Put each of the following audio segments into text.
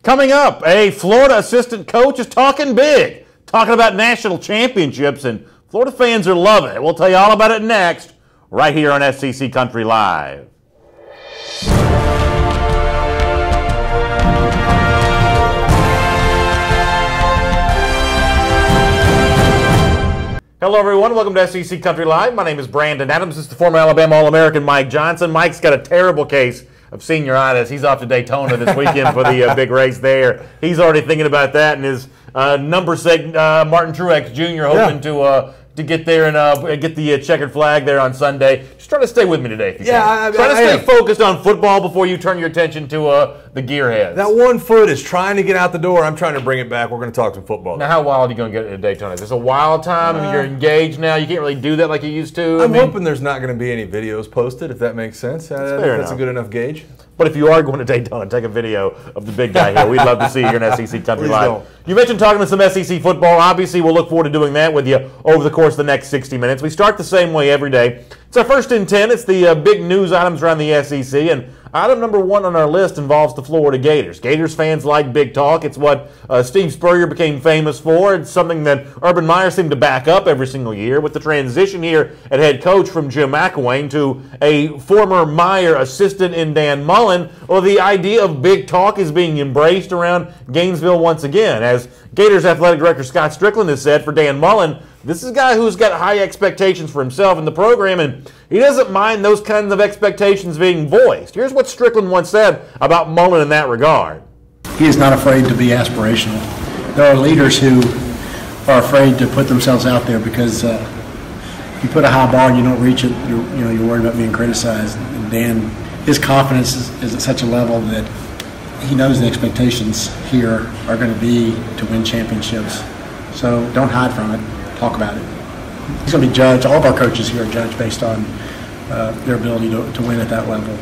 Coming up, a Florida assistant coach is talking big, talking about national championships, and Florida fans are loving it. We'll tell you all about it next, right here on SEC Country Live. Hello, everyone. Welcome to SEC Country Live. My name is Brandon Adams. This is the former Alabama All-American Mike Johnson. Mike's got a terrible case of senioritis. He's off to Daytona this weekend for the big race there. He's already thinking about that, and his number seg Martin Truex Jr. hoping to get there and get the checkered flag there on Sunday. Just try to stay with me today if you can. Try to stay focused on football before you turn your attention to the gearheads. That one foot is trying to get out the door. I'm trying to bring it back. We're going to talk some football. Now, how wild are you going to get at Daytona? Is this a wild time? I mean, you're engaged now. You can't really do that like you used to. I'm hoping there's not going to be any videos posted, if that makes sense. That's a good enough gauge. But if you are going to Daytona, take a video of the big guy here. We'd love to see you here in SEC Country Live. You mentioned talking to some SEC football. Obviously, we'll look forward to doing that with you over the course of the next 60 minutes. We start the same way every day. It's our first and 10. It's the big news items around the SEC. And item number one on our list involves the Florida Gators. Gators fans like big talk. It's what Steve Spurrier became famous for. It's something that Urban Meyer seemed to back up every single year. With the transition here at head coach from Jim McElwain to a former Meyer assistant in Dan Mullen, well, the idea of big talk is being embraced around Gainesville once again. As Gators athletic director Scott Strickland has said, for Dan Mullen, this is a guy who's got high expectations for himself in the program, and he doesn't mind those kinds of expectations being voiced. Here's what Strickland once said about Mullen in that regard. He is not afraid to be aspirational. There are leaders who are afraid to put themselves out there because if you put a high bar and you don't reach it, you're worried about being criticized. And Dan, his confidence is at such a level that he knows the expectations here are going to be to win championships. So don't hide from it. Talk about it. He's going to be judged. All of our coaches here are judged based on their ability to win at that level.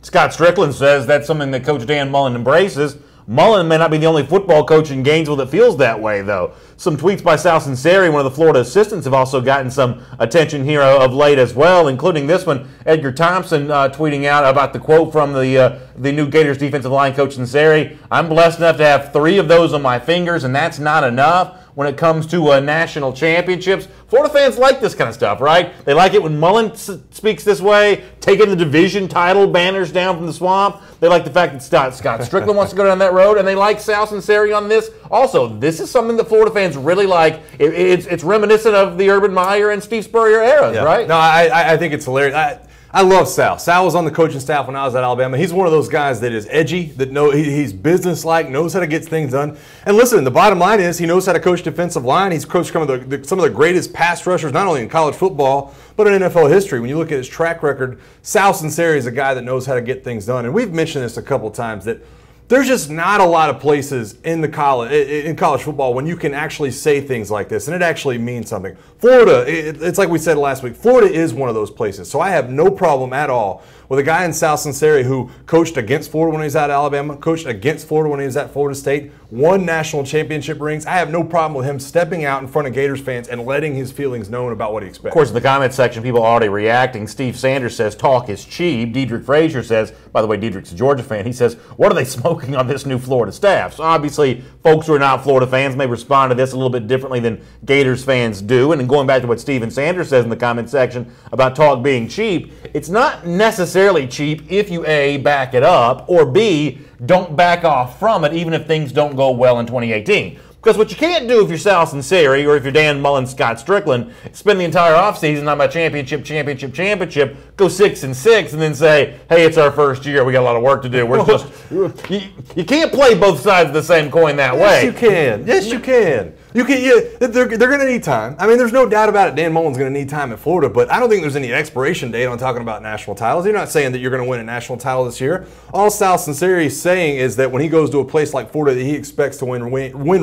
Scott Strickland says that's something that Coach Dan Mullen embraces. Mullen may not be the only football coach in Gainesville that feels that way, though. Some tweets by Sal Sunseri, one of the Florida assistants, have also gotten some attention here of late as well, including this one. Edgar Thompson tweeting out about the quote from the new Gators defensive line coach Sunseri. I'm blessed enough to have 3 of those on my fingers, and that's not enough when it comes to national championships. Florida fans like this kind of stuff, right? They like it when Mullen speaks this way, taking the division title banners down from the swamp. They like the fact that Scott Strickland wants to go down that road, and they like Sal Sunseri on this. Also, this is something that Florida fans really like. It's reminiscent of the Urban Meyer and Steve Spurrier eras, right? No, I think it's hilarious. I love Sal. Sal was on the coaching staff when I was at Alabama. He's one of those guys that is edgy, that he's businesslike, knows how to get things done. And listen, the bottom line is he knows how to coach defensive line. He's coached some of the greatest pass rushers, not only in college football, but in NFL history. When you look at his track record, Sal Sunseri is a guy that knows how to get things done. And we've mentioned this a couple times that there's just not a lot of places in college football when you can actually say things like this, and it actually means something. Florida, it's like we said last week, Florida is one of those places. So I have no problem at all with a guy in Sal Sunseri who coached against Florida when he was at Alabama, coached against Florida when he was at Florida State, won national championship rings. I have no problem with him stepping out in front of Gators fans and letting his feelings known about what he expects. Of course, in the comment section, people are already reacting. Steve Sanders says, talk is cheap. Diedrich Frazier says, by the way, Diedrich's a Georgia fan, he says, what are they smoking on this new Florida staff? So obviously, folks who are not Florida fans may respond to this a little bit differently than Gators fans do. And going back to what Steven Sanders says in the comment section about talk being cheap, it's not necessarily cheap if you A, back it up, or B, don't back off from it even if things don't go well in 2018. Because what you can't do if you're Sal Sunseri or if you're Dan Mullen, Scott Strickland, spend the entire offseason talking about championship, go 6-6, and then say, hey, it's our first year, we got a lot of work to do. We're just you can't play both sides of the same coin that way. Yes, you can. Yes, you can. They're going to need time. I mean, there's no doubt about it. Dan Mullen's going to need time at Florida, but I don't think there's any expiration date on talking about national titles. You're not saying that you're going to win a national title this year. All Sal Sunseri is saying is that when he goes to a place like Florida, that he expects to win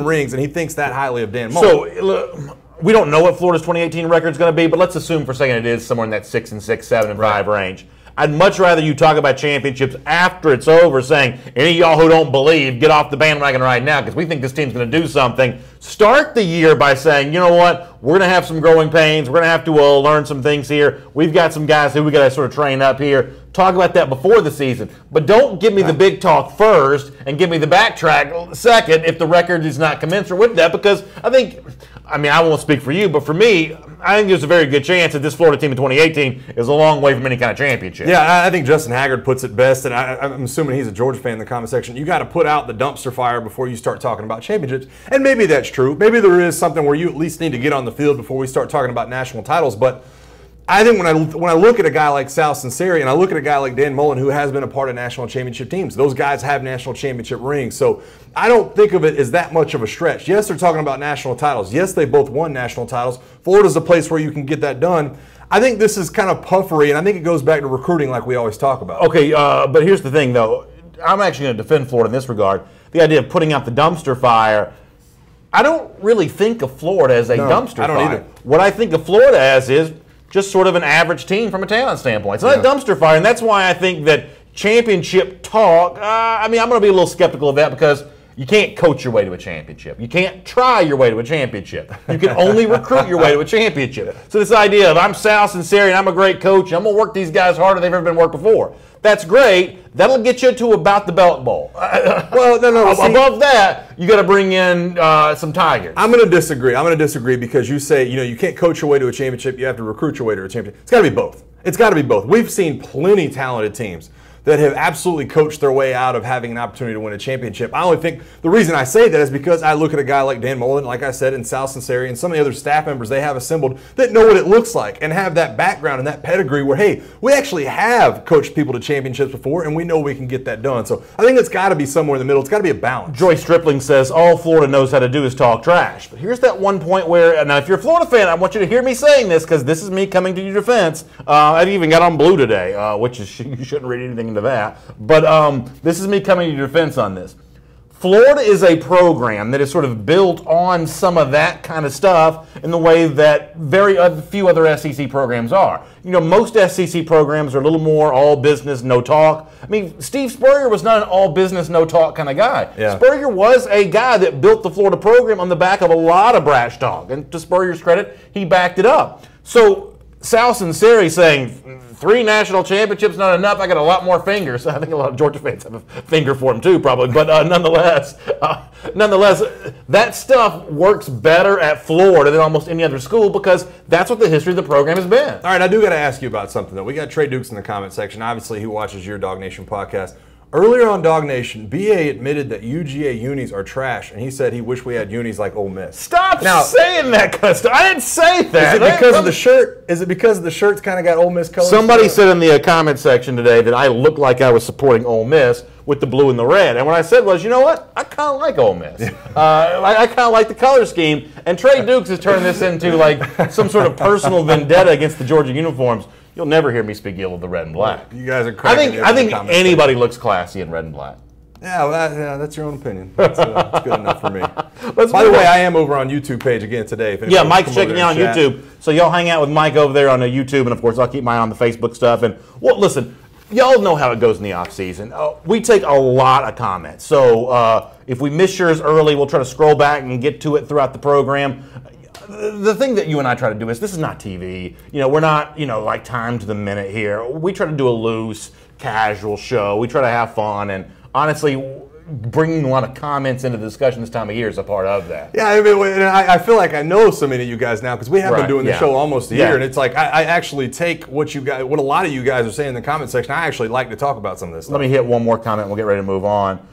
rings, and he thinks that highly of Dan Mullen. So we don't know what Florida's 2018 record is going to be, but let's assume for a second it is somewhere in that 6-6, 7-5 range. I'd much rather you talk about championships after it's over, saying, any of y'all who don't believe, get off the bandwagon right now because we think this team's going to do something. Start the year by saying, you know what, we're going to have some growing pains. We're going to have to learn some things here. We've got some guys who we got to sort of train up here. Talk about that before the season. But don't give me the big talk first and give me the backtrack second if the record is not commensurate with that, because I won't speak for you, but for me, I think there's a very good chance that this Florida team in 2018 is a long way from any kind of championship. Yeah, I think Justin Haggard puts it best, and I'm assuming he's a Georgia fan in the comment section. You got to put out the dumpster fire before you start talking about championships, and maybe that's true. Maybe there is something where you at least need to get on the field before we start talking about national titles, but I think when I look at a guy like Sal Sinceri and I look at a guy like Dan Mullen, who has been a part of national championship teams, those guys have national championship rings. So I don't think of it as that much of a stretch. Yes, they're talking about national titles. Yes, they both won national titles. Florida's a place where you can get that done. I think this is kind of puffery, and I think it goes back to recruiting like we always talk about. Okay, but here's the thing, though. I'm actually going to defend Florida in this regard. The idea of putting out the dumpster fire, I don't really think of Florida as a dumpster fire. I don't either. What I think of Florida as is just sort of an average team from a talent standpoint. It's not a dumpster fire, and that's why I think that championship talk, I'm going to be a little skeptical of that, because you can't coach your way to a championship. You can't try your way to a championship. You can only recruit your way to a championship. So this idea of I'm Sal Sinceri and I'm a great coach, I'm going to work these guys harder than they've ever been worked before. That's great. That'll get you to about the belt bowl. Well, no. Above that, you got to bring in some Tigers. I'm going to disagree. Because you say, you can't coach your way to a championship. You have to recruit your way to a championship. It's got to be both. It's got to be both. We've seen plenty talented teams that have absolutely coached their way out of having an opportunity to win a championship. I only think the reason I say that is because I look at a guy like Dan Mullen, like I said, and Sal Sinceri, and some of the other staff members they have assembled that know what it looks like and have that background and that pedigree where, hey, we actually have coached people to championships before and we know we can get that done. So I think it's got to be somewhere in the middle. It's got to be a balance. Joy Stripling says all Florida knows how to do is talk trash. But here's that one point where, now if you're a Florida fan, I want you to hear me saying this, because this is me coming to your defense. I've even got on blue today, which is, you shouldn't read anything into that. But this is me coming to your defense on this. Florida is a program that is sort of built on some of that kind of stuff in the way that very few other SEC programs are. Most SEC programs are a little more all business, no talk. Steve Spurrier was not an all business, no talk kind of guy. Yeah. Spurrier was a guy that built the Florida program on the back of a lot of brash talk. And to Spurrier's credit, he backed it up. So Sal Sinceri saying 3 national championships not enough, I got a lot more fingers. I think a lot of Georgia fans have a finger for him too, probably. But nonetheless, that stuff works better at Florida than almost any other school, because that's what the history of the program has been. All right, I do got to ask you about something, though. We got Trey Dukes in the comment section. Obviously, he watches your Dog Nation podcast. Earlier on Dog Nation, BA admitted that UGA unis are trash, and he said he wished we had unis like Ole Miss. Stop saying that kind of stuff. I didn't say that. Is it because of the shirt? Is it because the shirt's kind of got Ole Miss colors? Somebody said in the comment section today that I looked like I was supporting Ole Miss with the blue and the red. And what I said was, you know what? I kind of like Ole Miss. I kind of like the color scheme. And Trey Dukes has turned this into like some sort of personal vendetta against the Georgia uniforms. You'll never hear me speak ill of the red and black. You guys are cracking. I think anybody looks classy in red and black. Yeah, well, that's your own opinion. That's good enough for me. By the way, I am over on YouTube page again today. Yeah, Mike's checking you out on YouTube. So y'all hang out with Mike over there on the YouTube, and of course I'll keep my eye on the Facebook stuff. And well, listen, y'all know how it goes in the off season. We take a lot of comments. So if we miss yours early, we'll try to scroll back and get to it throughout the program. The thing that you and I try to do is, this is not TV. We're not, like timed to the minute here. We try to do a loose, casual show. We try to have fun, and honestly, bringing a lot of comments into the discussion this time of year is a part of that. Yeah, I feel like I know so many of you guys now, because we have been doing the show almost a year, and it's like I actually take what a lot of you guys are saying in the comment section. I actually like to talk about some of this stuff. Let me hit one more comment and we'll get ready to move on.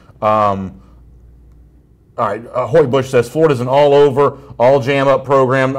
All right, Hoyt Bush says Florida's an all-over, all-jam-up program.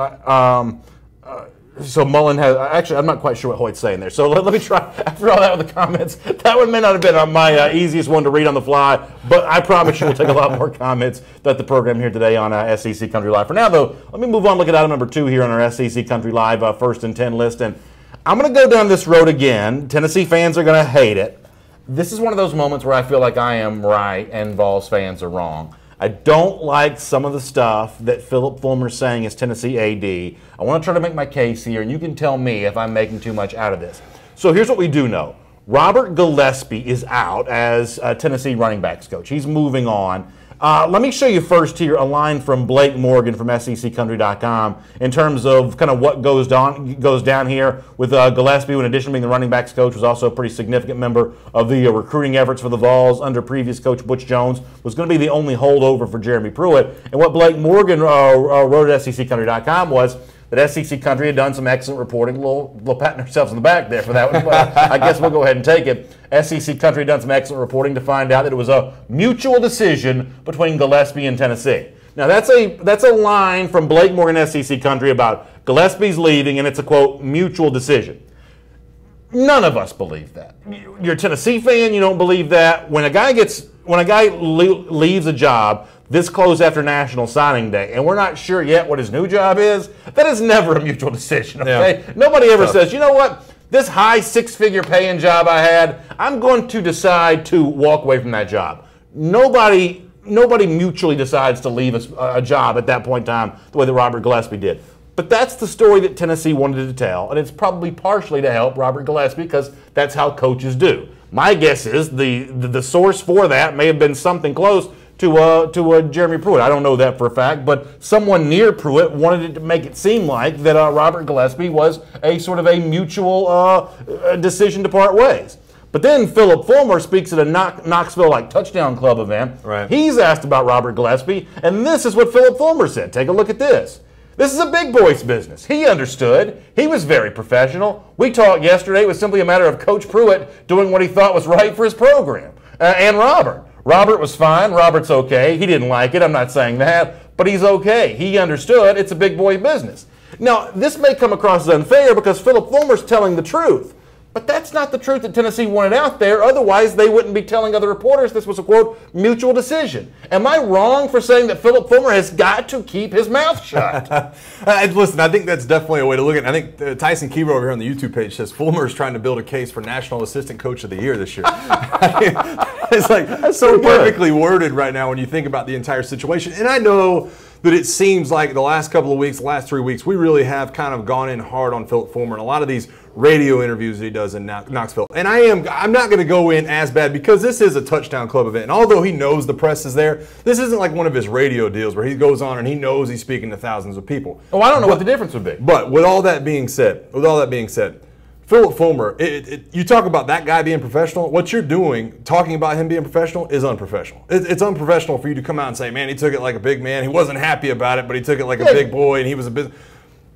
So Mullen has, actually, I'm not quite sure what Hoyt's saying there. So let me try, after all that with the comments, that one may not have been my easiest one to read on the fly, but I promise you we'll take a lot more comments throughout the program here today on SEC Country Live. For now, though, let me move on and look at item number 2 here on our SEC Country Live first and 10 list. And I'm going to go down this road again. Tennessee fans are going to hate it. This is one of those moments where I feel like I am right and Vols fans are wrong. I don't like some of the stuff that Philip Fulmer's saying as Tennessee AD. I want to try to make my case here, and you can tell me if I'm making too much out of this. So here's what we do know. Robert Gillespie is out as Tennessee running backs coach. He's moving on. Let me show you first here a line from Blake Morgan from SECCountry.com in terms of kind of what goes down here with Gillespie, who in addition to being the running backs coach, was also a pretty significant member of the recruiting efforts for the Vols under previous coach Butch Jones, was going to be the only holdover for Jeremy Pruitt. And what Blake Morgan wrote at SECCountry.com was that SEC Country had done some excellent reporting. A little patting ourselves on the back there for that one, but I guess we'll go ahead and take it. SEC Country had done some excellent reporting to find out that it was a mutual decision between Gillespie and Tennessee. Now, that's a line from Blake Morgan, SEC Country, about Gillespie's leaving, and it's a, quote, mutual decision. None of us believe that. You're a Tennessee fan, you don't believe that. When a guy leaves a job this close after National Signing Day, and we're not sure yet what his new job is, that is never a mutual decision, okay? Yeah. Nobody ever says, you know what, this high six-figure paying job I had, I'm going to decide to walk away from that job. Nobody mutually decides to leave a job at that point in time the way that Robert Gillespie did. But that's the story that Tennessee wanted to tell, and it's probably partially to help Robert Gillespie because that's how coaches do. My guess is the source for that may have been something close to Jeremy Pruitt. I don't know that for a fact, but someone near Pruitt wanted it to make it seem like that Robert Gillespie was a sort of a mutual decision to part ways. But then Philip Fulmer speaks at a Knoxville Touchdown Club event. Right. He's asked about Robert Gillespie, and this is what Philip Fulmer said. Take a look at this. This is a big boy's business. He understood. He was very professional. We talked yesterday. It was simply a matter of Coach Pruitt doing what he thought was right for his program. And Robert. Robert was fine. Robert's okay. He didn't like it. I'm not saying that. But he's okay. He understood it's a big boy business. Now, this may come across as unfair because Philip Fulmer's telling the truth. But that's not the truth that Tennessee wanted out there. Otherwise, they wouldn't be telling other reporters this was a, quote, mutual decision. Am I wrong for saying that Philip Fulmer has got to keep his mouth shut? Listen, I think that's definitely a way to look at it. I think Tyson Kiever over here on the YouTube page says Fulmer is trying to build a case for National Assistant Coach of the Year this year. It's like that's so perfectly worded right now when you think about the entire situation. And I know that it seems like the last couple of weeks, the last 3 weeks, we really have kind of gone in hard on Philip Fulmer and a lot of these radio interviews that he does in Knoxville. And I'm not going to go in as bad because this is a Touchdown Club event. And although he knows the press is there, this isn't like one of his radio deals where he goes on and he knows he's speaking to thousands of people. Oh, I don't know what the difference would be. But with all that being said, Philip Fulmer, you talk about that guy being professional. What you're doing, talking about him being professional, is unprofessional. It's unprofessional for you to come out and say, man, he took it like a big man. He wasn't happy about it, but he took it like a big boy, and he was a business.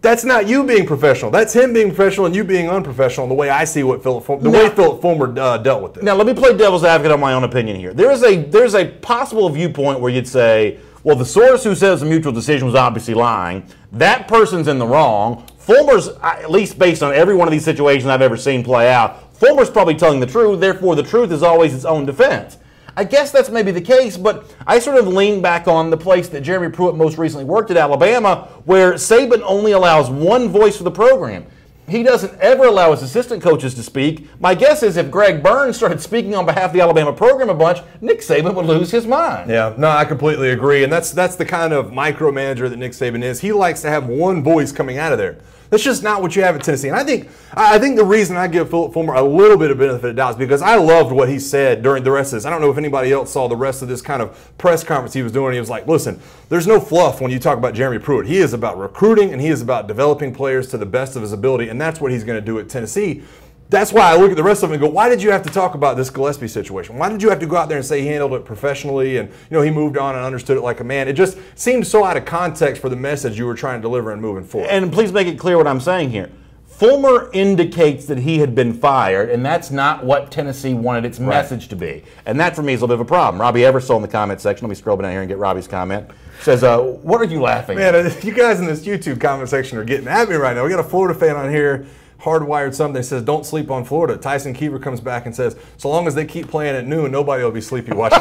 That's not you being professional. That's him being professional and you being unprofessional. The way I see what way Philip Fulmer dealt with it. Now, let me play devil's advocate on my own opinion here. There's a possible viewpoint where you'd say, well, the source who says the mutual decision was obviously lying. That person's in the wrong. Fulmer's, at least based on every one of these situations I've ever seen play out, Fulmer's probably telling the truth, therefore the truth is always its own defense. I guess that's maybe the case, but I sort of lean back on the place that Jeremy Pruitt most recently worked at Alabama, where Saban only allows one voice for the program. He doesn't ever allow his assistant coaches to speak. My guess is if Greg Burns started speaking on behalf of the Alabama program a bunch, Nick Saban would lose his mind. Yeah, no, I completely agree. And that's the kind of micromanager that Nick Saban is. He likes to have one voice coming out of there. That's just not what you have at Tennessee. And I think the reason I give Philip Fulmer a little bit of benefit of doubt is because I loved what he said during the rest of this. I don't know if anybody else saw the rest of this kind of press conference he was doing. He was like, listen, there's no fluff when you talk about Jeremy Pruitt. He is about recruiting and he is about developing players to the best of his ability, and that's what he's going to do at Tennessee. That's why I look at the rest of it and go, why did you have to talk about this Gillespie situation? Why did you have to go out there and say he handled it professionally and he moved on and understood it like a man? It just seems so out of context for the message you were trying to deliver and moving forward. And please make it clear what I'm saying here. Fulmer indicates that he had been fired, and that's not what Tennessee wanted its message to be. And that, for me, is a little bit of a problem. Robbie Eversole in the comment section, let me scroll down here and get Robbie's comment, says, what are you laughing at? Man, you guys in this YouTube comment section are getting at me right now. We got a Florida fan on here, Hardwired something, says, don't sleep on Florida. Tyson Kiever comes back and says, so long as they keep playing at noon, nobody will be sleepy watching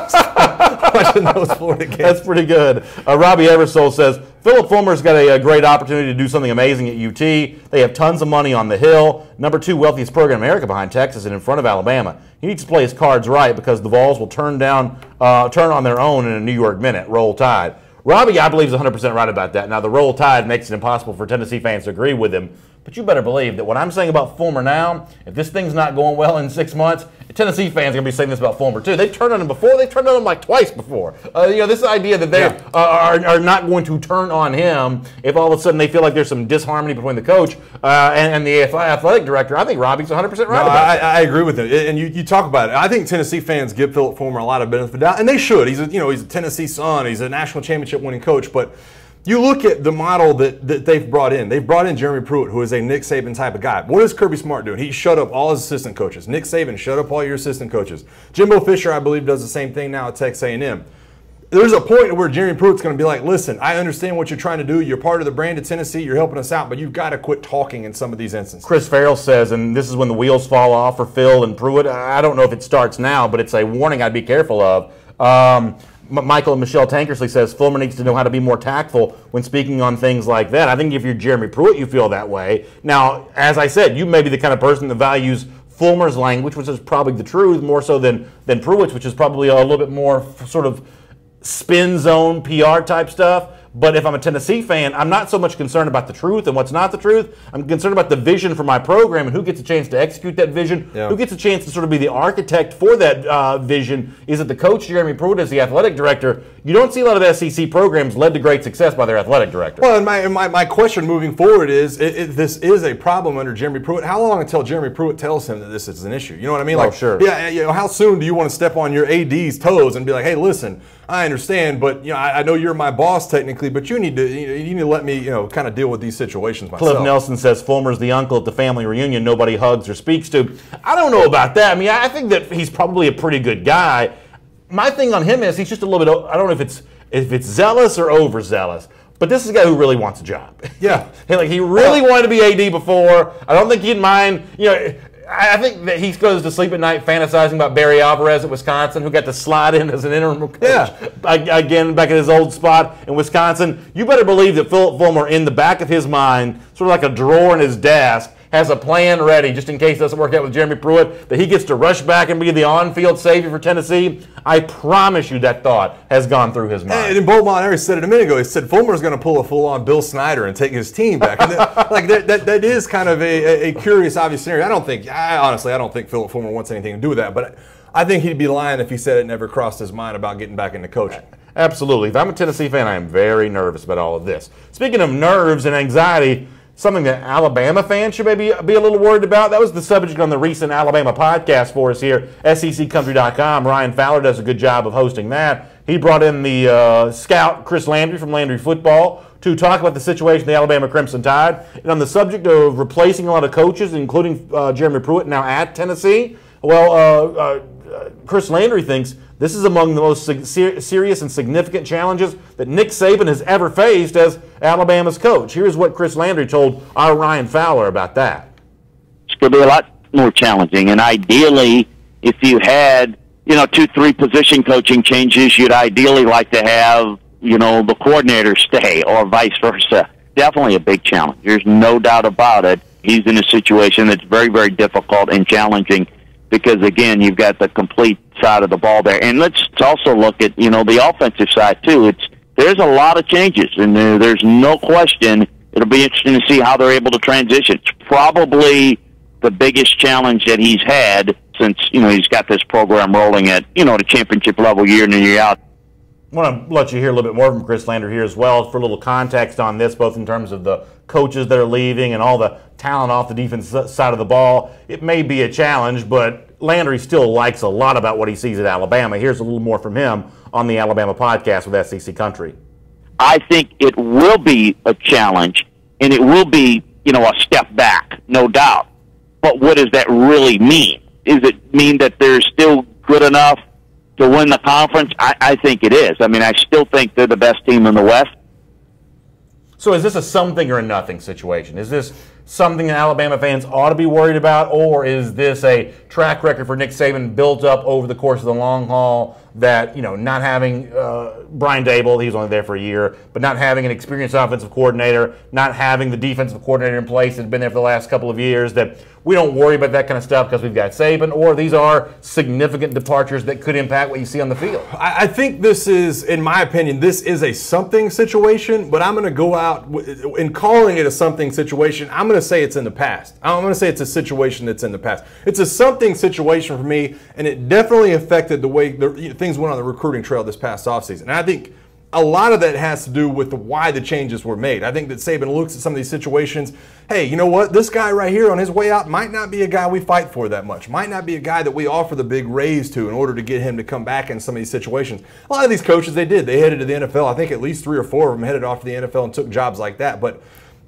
those Florida games. That's pretty good. Robbie Eversole says, Philip Fulmer's got a great opportunity to do something amazing at UT. They have tons of money on the Hill. Number 2 wealthiest program in America behind Texas and in front of Alabama. He needs to play his cards right because the Vols will turn on their own in a New York minute. Roll Tide. Robbie, I believe, is 100% right about that. Now, the Roll Tide makes it impossible for Tennessee fans to agree with him. But you better believe that what I'm saying about Fulmer now, if this thing's not going well in 6 months, Tennessee fans are going to be saying this about Fulmer too. They've turned on him before. They've turned on him like twice before. This idea that they are not going to turn on him if all of a sudden they feel like there's some disharmony between the coach and the athletic director. I think Robbie's 100% right about that. I agree with him. And you talk about it. I think Tennessee fans give Philip Fulmer a lot of benefit of the doubt, and they should. He's a Tennessee son. He's a national championship winning coach, but you look at the model that they've brought in. They've brought in Jeremy Pruitt, who is a Nick Saban type of guy. What is Kirby Smart doing? He shut up all his assistant coaches. Nick Saban shut up all your assistant coaches. Jimbo Fisher, I believe, does the same thing now at Texas A&M. There's a point where Jeremy Pruitt's going to be like, listen, I understand what you're trying to do. You're part of the brand of Tennessee. You're helping us out, but you've got to quit talking in some of these instances. Chris Farrell says, and this is when the wheels fall off for Phil and Pruitt. I don't know if it starts now, but it's a warning I'd be careful of. Michael and Michelle Tankersley says Fulmer needs to know how to be more tactful when speaking on things like that. I think if you're Jeremy Pruitt, you feel that way. Now, as I said, you may be the kind of person that values Fulmer's language, which is probably the truth, more so than Pruitt's, which is probably a little bit more sort of spin zone PR type stuff. But if I'm a Tennessee fan, I'm not so much concerned about the truth and what's not the truth. I'm concerned about the vision for my program and who gets a chance to execute that vision, who gets a chance to sort of be the architect for that vision. Is it the coach, Jeremy Pruitt, as the athletic director? You don't see a lot of SEC programs led to great success by their athletic director. Well, and my question moving forward is, this is a problem under Jeremy Pruitt. How long until Jeremy Pruitt tells him that this is an issue? You know what I mean? Like, sure. Yeah, how soon do you want to step on your AD's toes and be like, hey, listen, I understand, but I know you're my boss technically, but you need to let me kind of deal with these situations myself. Cliff Nelson says Fulmer's the uncle at the family reunion nobody hugs or speaks to. I don't know about that. I mean, I think that he's probably a pretty good guy. My thing on him is he's just a little bit, I don't know if it's zealous or overzealous, but this is a guy who really wants a job. Yeah. He really wanted to be AD before. I don't think he'd mind, I think that he goes to sleep at night fantasizing about Barry Alvarez at Wisconsin, who got to slide in as an interim coach again back at his old spot in Wisconsin. You better believe that Philip Fulmer, in the back of his mind, sort of like a drawer in his desk, has a plan ready just in case it doesn't work out with Jeremy Pruitt, that he gets to rush back and be the on-field savior for Tennessee. I promise you that thought has gone through his mind. And Bo Montgomery said it a minute ago. He said Fulmer's going to pull a full-on Bill Snyder and take his team back. And that is kind of a curious, obvious scenario. Honestly, I don't think Philip Fulmer wants anything to do with that. But I think he'd be lying if he said it never crossed his mind about getting back into coaching. Absolutely. If I'm a Tennessee fan, I am very nervous about all of this. Speaking of nerves and anxiety, something that Alabama fans should maybe be a little worried about. That was the subject on the recent Alabama podcast for us here, SECCountry.com. Ryan Fowler does a good job of hosting that. He brought in the scout, Chris Landry from Landry Football, to talk about the situation of the Alabama Crimson Tide. And on the subject of replacing a lot of coaches, including Jeremy Pruitt now at Tennessee, Chris Landry thinks this is among the most serious and significant challenges that Nick Saban has ever faced as Alabama's coach. Here's what Chris Landry told our Ryan Fowler about that. It's going to be a lot more challenging, and ideally, if you had 2-3 position coaching changes, you'd ideally like to have the coordinator stay or vice versa. Definitely a big challenge. There's no doubt about it. He's in a situation that's very, very difficult and challenging because, again, you've got the complete side of the ball there. And let's also look at, the offensive side, too. There's a lot of changes, and there's no question it'll be interesting to see how they're able to transition. It's probably the biggest challenge that he's had since, he's got this program rolling at, the championship level year in and year out. I want to let you hear a little bit more from Chris Landry here as well for a little context on this, both in terms of the coaches that are leaving and all the talent off the defense side of the ball. It may be a challenge, but Landry still likes a lot about what he sees at Alabama. Here's a little more from him on the Alabama podcast with SEC Country. I think it will be a challenge, and it will be, a step back, no doubt. But what does that really mean? Does it mean that they're still good enough to win the conference? I think it is. I mean, I still think they're the best team in the West. So is this a something or a nothing situation? Is this something that Alabama fans ought to be worried about, or is this a track record for Nick Saban built up over the course of the long haul that, not having Brian Dable, he was only there for a year, but not having an experienced offensive coordinator, not having the defensive coordinator in place that's been there for the last couple of years, that we don't worry about that kind of stuff because we've got Saban, or these are significant departures that could impact what you see on the field? I think this is, in my opinion, this is a something situation, but I'm going to go out in calling it a something situation. I'm going to say it's in the past. I'm going to say it's a situation that's in the past. It's a something situation for me, and it definitely affected the way things went on the recruiting trail this past offseason. And I think a lot of that has to do with why the changes were made. I think that Saban looks at some of these situations, hey, you know what? This guy right here on his way out might not be a guy we fight for that much. Might not be a guy that we offer the big raise to in order to get him to come back in some of these situations. A lot of these coaches, they did. They headed to the NFL. I think at least 3 or 4 of them headed off to the NFL and took jobs like that. But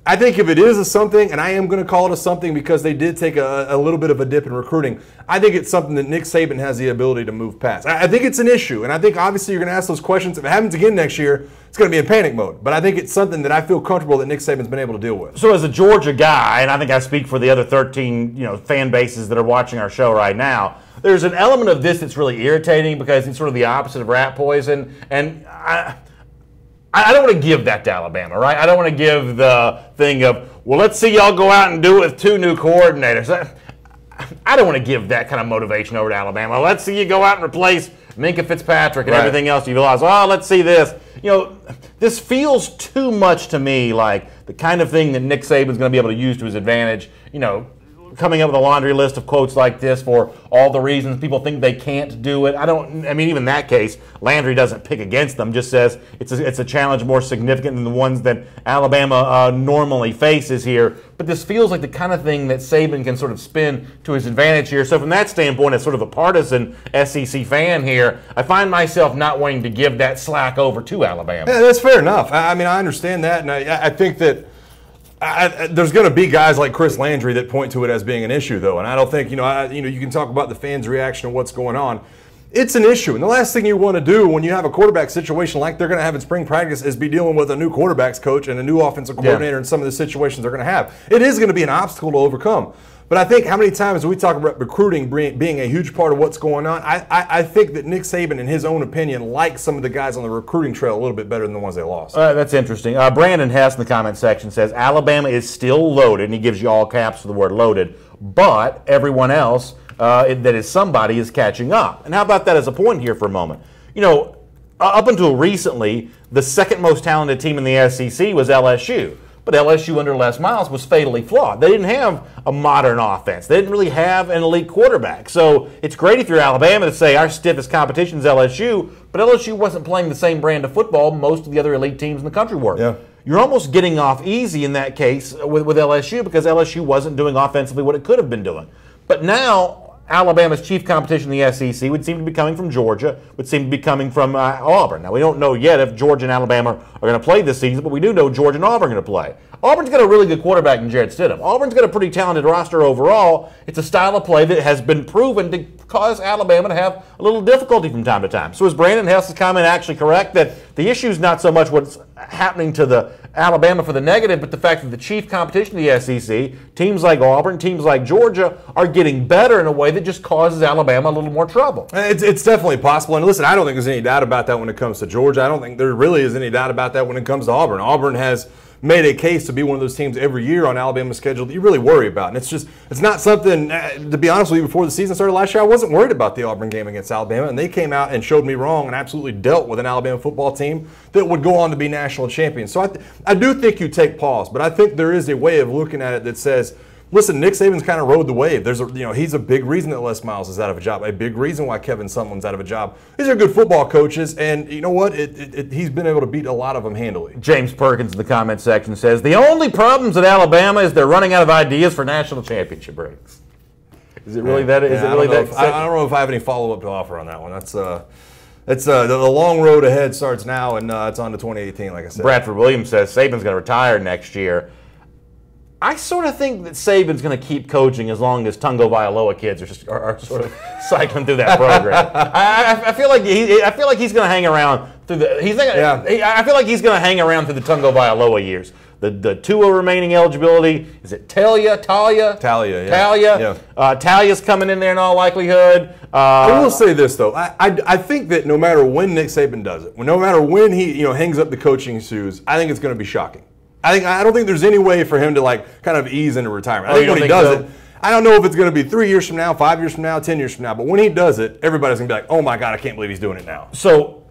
I think if it is a something, and I am going to call it a something because they did take a little bit of a dip in recruiting, I think it's something that Nick Saban has the ability to move past. I think it's an issue, and I think obviously you're going to ask those questions. If it happens again next year, it's going to be in panic mode. But I think it's something that I feel comfortable that Nick Saban's been able to deal with. So as a Georgia guy, and I think I speak for the other 13 fan bases that are watching our show right now, there's an element of this that's really irritating because it's sort of the opposite of rat poison, and I don't want to give that to Alabama, right? I don't want to give the thing of, well, let's see y'all go out and do it with 2 new coordinators. I don't want to give that kind of motivation over to Alabama. Let's see you go out and replace Minka Fitzpatrick and everything else. You realize, let's see this. This feels too much to me like the kind of thing that Nick Saban's going to be able to use to his advantage. Coming up with a laundry list of quotes like this for all the reasons people think they can't do it. Even in that case, Landry doesn't pick against them, just says it's a challenge more significant than the ones that Alabama normally faces here. But this feels like the kind of thing that Saban can sort of spin to his advantage here. So from that standpoint, as sort of a partisan SEC fan here, I find myself not wanting to give that slack over to Alabama. Yeah, that's fair enough. I understand that, and I think that there's going to be guys like Chris Landry that point to it as being an issue, though, and I don't think you can talk about the fans' reaction to what's going on. It's an issue, and the last thing you want to do when you have a quarterback situation like they're going to have in spring practice is be dealing with a new quarterbacks coach and a new offensive coordinator in some of the situations they're going to have. It is going to be an obstacle to overcome. But I think how many times we talk about recruiting being a huge part of what's going on, I think that Nick Saban, in his own opinion, likes some of the guys on the recruiting trail a little bit better than the ones they lost. That's interesting. Brandon Hess in the comment section says, Alabama is still loaded, and he gives you all caps for the word loaded, but everyone else that is somebody is catching up. And how about that as a point here for a moment? Up until recently, the second most talented team in the SEC was LSU. But LSU under Les Miles was fatally flawed. They didn't have a modern offense. They didn't really have an elite quarterback. So it's great if you're Alabama to say our stiffest competition is LSU, but LSU wasn't playing the same brand of football most of the other elite teams in the country were. Yeah. You're almost getting off easy in that case with LSU because LSU wasn't doing offensively what it could have been doing. But now Alabama's chief competition in the SEC would seem to be coming from Georgia, would seem to be coming from Auburn. Now, we don't know yet if Georgia and Alabama are going to play this season, but we do know Georgia and Auburn are going to play. Auburn's got a really good quarterback in Jarrett Stidham. Auburn's got a pretty talented roster overall. It's a style of play that has been proven to cause Alabama to have a little difficulty from time to time. So is Brandon Hess's comment actually correct that the issue is not so much what's happening to the Alabama for the negative, but the fact that the chief competition of the SEC, teams like Auburn, teams like Georgia, are getting better in a way that just causes Alabama a little more trouble? It's definitely possible. And listen, I don't think there's any doubt about that when it comes to Georgia. I don't think there really is any doubt about that when it comes to Auburn. Auburn has made a case to be one of those teams every year on Alabama's schedule that you really worry about. And it's not something, to be honest with you, before the season started last year, I wasn't worried about the Auburn game against Alabama. And they came out and showed me wrong and absolutely dealt with an Alabama football team that would go on to be national champions. So I do think you take pause, but I think there is a way of looking at it that says, listen, Nick Saban's kind of rode the wave. He's a big reason that Les Miles is out of a job, a big reason why Kevin Sumlin's out of a job. These are good football coaches, and you know what? He's been able to beat a lot of them handily. James Perkins in the comment section says, the only problems at Alabama is they're running out of ideas for national championship rings. Is it really that? Is it really that? I don't know if I have any follow-up to offer on that one. The long road ahead starts now, and it's on to 2018, like I said. Bradford Williams says Saban's going to retire next year. I sort of think that Saban's going to keep coaching as long as Tungo Vailoa kids are sort of cycling through that program. I feel like he's going to hang around through the. I feel like he's going to hang around through the Tungo Vailoa years. the Tua remaining eligibility. Is it Talia? Talia, yeah. Talia. Yeah. Talia's coming in there in all likelihood. I will say this though, I think that no matter when Nick Saban does it, no matter when he hangs up the coaching shoes, I think it's going to be shocking. I don't think there's any way for him to kind of ease into retirement. I think when he does it, I don't know if it's going to be 3 years from now, 5 years from now, 10 years from now, but when he does it, everybody's going to be like, oh my God, I can't believe he's doing it now. So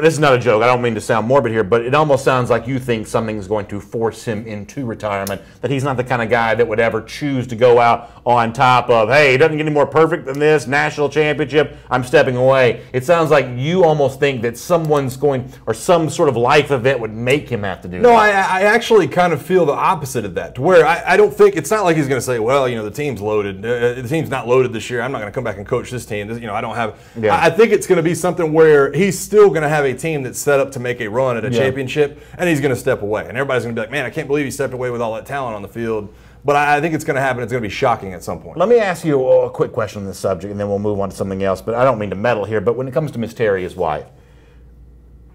this is not a joke. I don't mean to sound morbid here, but it almost sounds like you think something's going to force him into retirement, that he's not the kind of guy that would ever choose to go out on top of, hey, he doesn't get any more perfect than this, national championship, I'm stepping away. It sounds like you almost think that someone's going, or some sort of life event would make him have to do that. No, I actually kind of feel the opposite of that, to where I don't think, it's not like he's going to say, well, the team's loaded. The team's not loaded this year. I'm not going to come back and coach this team. I don't have, I think it's going to be something where he's still going to have a team that's set up to make a run at a championship, and he's going to step away. And everybody's going to be like, man, I can't believe he stepped away with all that talent on the field. But I think it's going to happen. It's going to be shocking at some point. Let me ask you a quick question on this subject, and then we'll move on to something else. But I don't mean to meddle here, but when it comes to Miss Terry, his wife,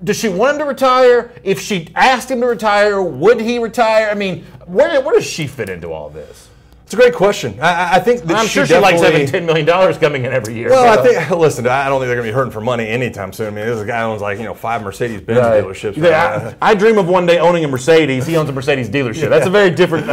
does she want him to retire? If she asked him to retire, would he retire? I mean, where does she fit into all this? It's a great question. I think that I'm sure she likes having $10 million coming in every year. Well, I think, listen, I don't think they're going to be hurting for money anytime soon. I mean, this guy owns 5 Mercedes-Benz dealerships. Yeah, I dream of one day owning a Mercedes. He owns a Mercedes dealership. That's a very different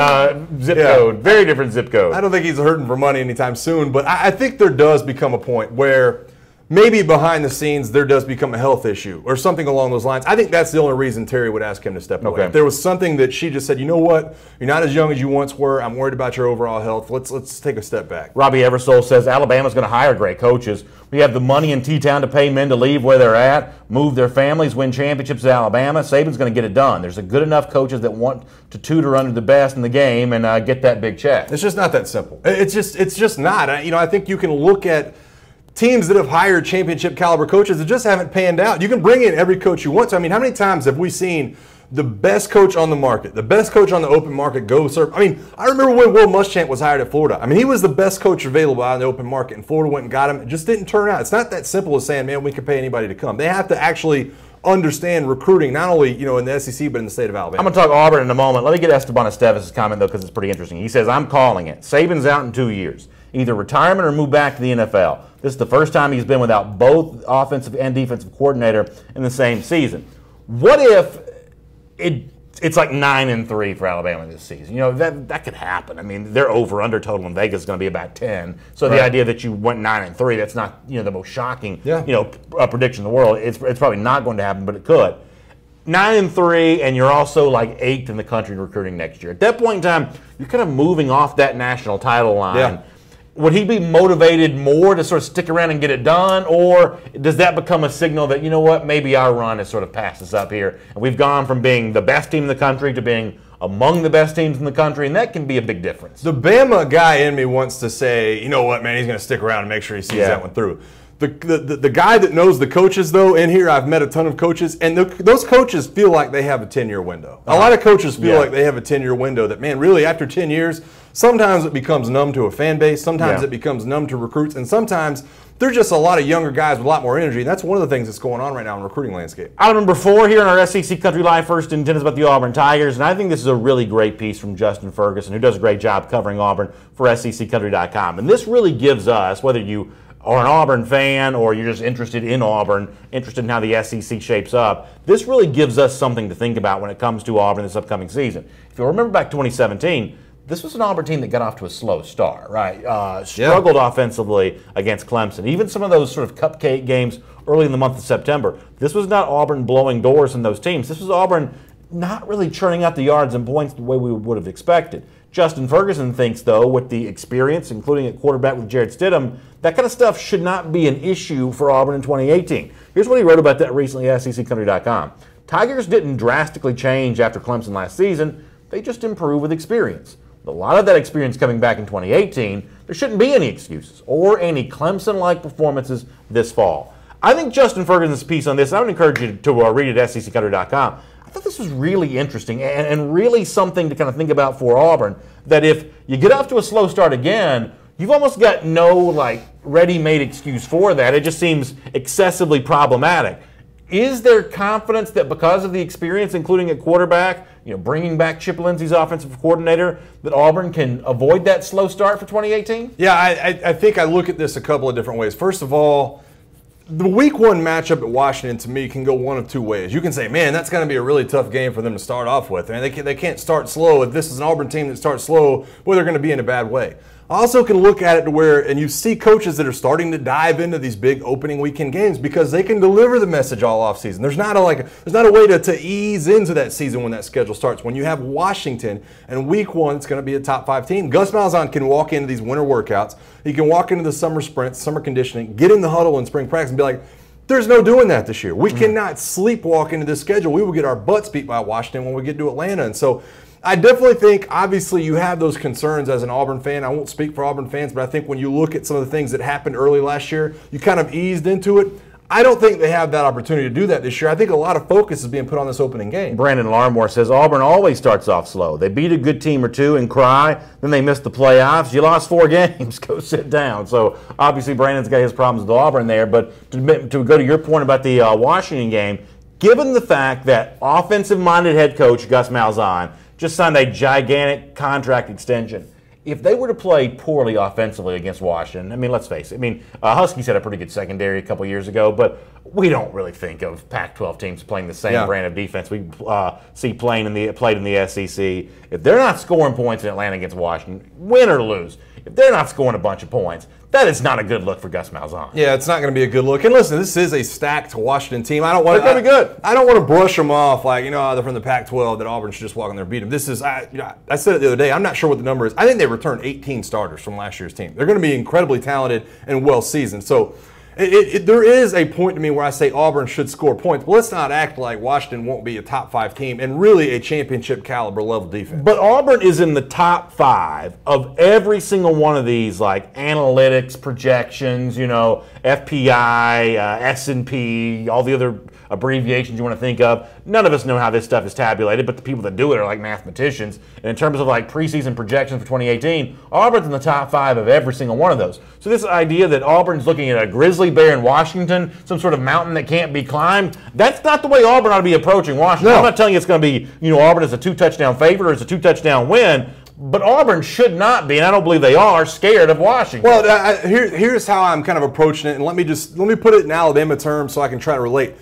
zip code. Very different zip code. I don't think he's hurting for money anytime soon, but I think there does become a point where maybe behind the scenes there does become a health issue or something along those lines. I think that's the only reason Terry would ask him to step away. If there was something that she just said, you know what, you're not as young as you once were, I'm worried about your overall health, let's take a step back. Robbie Eversole says Alabama's going to hire great coaches. We have the money in T-Town to pay men to leave where they're at, move their families, win championships at Alabama. Saban's going to get it done. There's a good enough coaches that want to tutor under the best in the game and get that big check. It's just not that simple. It's just not. I think you can look at teams that have hired championship caliber coaches that just haven't panned out. You can bring in every coach you want to. I mean, how many times have we seen the best coach on the market, the best coach on the open market go serve? I mean, I remember when Will Muschamp was hired at Florida. I mean, he was the best coach available out in the open market, and Florida went and got him. It just didn't turn out. It's not that simple as saying, man, we can pay anybody to come. They have to actually understand recruiting, not only in the SEC, but in the state of Alabama. I'm going to talk Auburn in a moment. Let me get Esteban Esteves' comment, though, because it's pretty interesting. He says, I'm calling it. Saban's out in 2 years. Either retirement or move back to the NFL. This is the first time he's been without both offensive and defensive coordinator in the same season. What if it's like 9-3 for Alabama this season? That could happen. I mean, their over-under total in Vegas is going to be about 10. So the idea that you went 9-3, that's not the most shocking prediction in the world. It's probably not going to happen, but it could. 9-3, and you're also like 8th in the country in recruiting next year. At that point in time, you're kind of moving off that national title line. Yeah. Would he be motivated more to sort of stick around and get it done, or does that become a signal that, maybe our run has sort of passed us up here, and we've gone from being the best team in the country to being among the best teams in the country, and that can be a big difference. The Bama guy in me wants to say, you know what, man, he's going to stick around and make sure he sees that one through. The guy that knows the coaches, though, in here, I've met a ton of coaches, and those coaches feel like they have a 10-year window. A lot of coaches feel like they have a 10-year window that, man, really, after 10 years, sometimes it becomes numb to a fan base, sometimes it becomes numb to recruits, and sometimes there's just a lot of younger guys with a lot more energy, and that's one of the things that's going on right now in the recruiting landscape. Item number 4 here in our SEC Country Live First and 10 is about the Auburn Tigers, and I think this is a really great piece from Justin Ferguson, who does a great job covering Auburn for SECCountry.com. And this really gives us, whether you are an Auburn fan or you're just interested in Auburn, interested in how the SEC shapes up, this really gives us something to think about when it comes to Auburn this upcoming season. If you'll remember back 2017, this was an Auburn team that got off to a slow start, right? Struggled offensively against Clemson. Even some of those sort of cupcake games early in the month of September. This was not Auburn blowing doors in those teams. This was Auburn not really churning out the yards and points the way we would have expected. Justin Ferguson thinks, though, with the experience, including at quarterback with Jarrett Stidham, that kind of stuff should not be an issue for Auburn in 2018. Here's what he wrote about that recently at SECCountry.com. Tigers didn't drastically change after Clemson last season. They just improved with experience. With a lot of that experience coming back in 2018, there shouldn't be any excuses or any Clemson-like performances this fall. I think Justin Ferguson's piece on this, and I would encourage you to read it at SECCountry.com. I thought this was really interesting and really something to kind of think about for Auburn, that if you get off to a slow start again, you've almost got no ready-made excuse for that. It just seems excessively problematic. Is there confidence that because of the experience, including at quarterback, bringing back Chip Lindsey's offensive coordinator, that Auburn can avoid that slow start for 2018? Yeah, I think I look at this a couple of different ways. First of all, the week 1 matchup at Washington, to me, can go one of two ways. You can say, man, that's going to be a really tough game for them to start off with. I mean, they can't start slow. If this is an Auburn team that starts slow, well, they're going to be in a bad way. I also can look at it to where, and you see coaches that are starting to dive into these big opening weekend games because they can deliver the message all offseason. There's not a way to ease into that season when that schedule starts. When you have Washington and week 1, it's going to be a top 5 team. Gus Malzahn can walk into these winter workouts. He can walk into the summer sprints, summer conditioning, get in the huddle in spring practice and be like, there's no doing that this year. We cannot sleepwalk into this schedule. We will get our butts beat by Washington when we get to Atlanta. And so I definitely think, obviously, you have those concerns as an Auburn fan. I won't speak for Auburn fans, but I think when you look at some of the things that happened early last year, you kind of eased into it. I don't think they have that opportunity to do that this year. I think a lot of focus is being put on this opening game. Brandon Larmore says Auburn always starts off slow. They beat a good team or two and cry, then they miss the playoffs. You lost 4 games. Go sit down. So obviously Brandon's got his problems with Auburn there. But to go to your point about the Washington game, given the fact that offensive-minded head coach Gus Malzahn just signed a gigantic contract extension, if they were to play poorly offensively against Washington, I mean, let's face it. Huskies had a pretty good secondary a couple years ago, but we don't really think of Pac-12 teams playing the same brand of defense we see played in the SEC. If they're not scoring points in Atlanta against Washington, win or lose, if they're not scoring a bunch of points, that is not a good look for Gus Malzahn. Yeah, it's not going to be a good look. And listen, this is a stacked Washington team. They're going to be good. I don't want to brush them off like, they're from the Pac-12 that Auburn should just walk in there and beat them. This is, I said it the other day, I'm not sure what the number is. I think they returned 18 starters from last year's team. They're going to be incredibly talented and well-seasoned. So there is a point to me where I say Auburn should score points, but let's not act like Washington won't be a top 5 team and really a championship caliber level defense. But Auburn is in the top 5 of every single one of these, like analytics, projections, FPI, S&P, all the other abbreviations you want to think of. None of us know how this stuff is tabulated, but the people that do it are like mathematicians. And in terms of like preseason projections for 2018, Auburn's in the top 5 of every single one of those. So this idea that Auburn's looking at a grizzly bear in Washington, some sort of mountain that can't be climbed, that's not the way Auburn ought to be approaching Washington. No. I'm not telling you it's going to be, Auburn is a 2-touchdown favorite or it's a 2-touchdown win, but Auburn should not be, and I don't believe they are, scared of Washington. Well, here's how I'm kind of approaching it, and let me put it in Alabama terms so I can try to relate.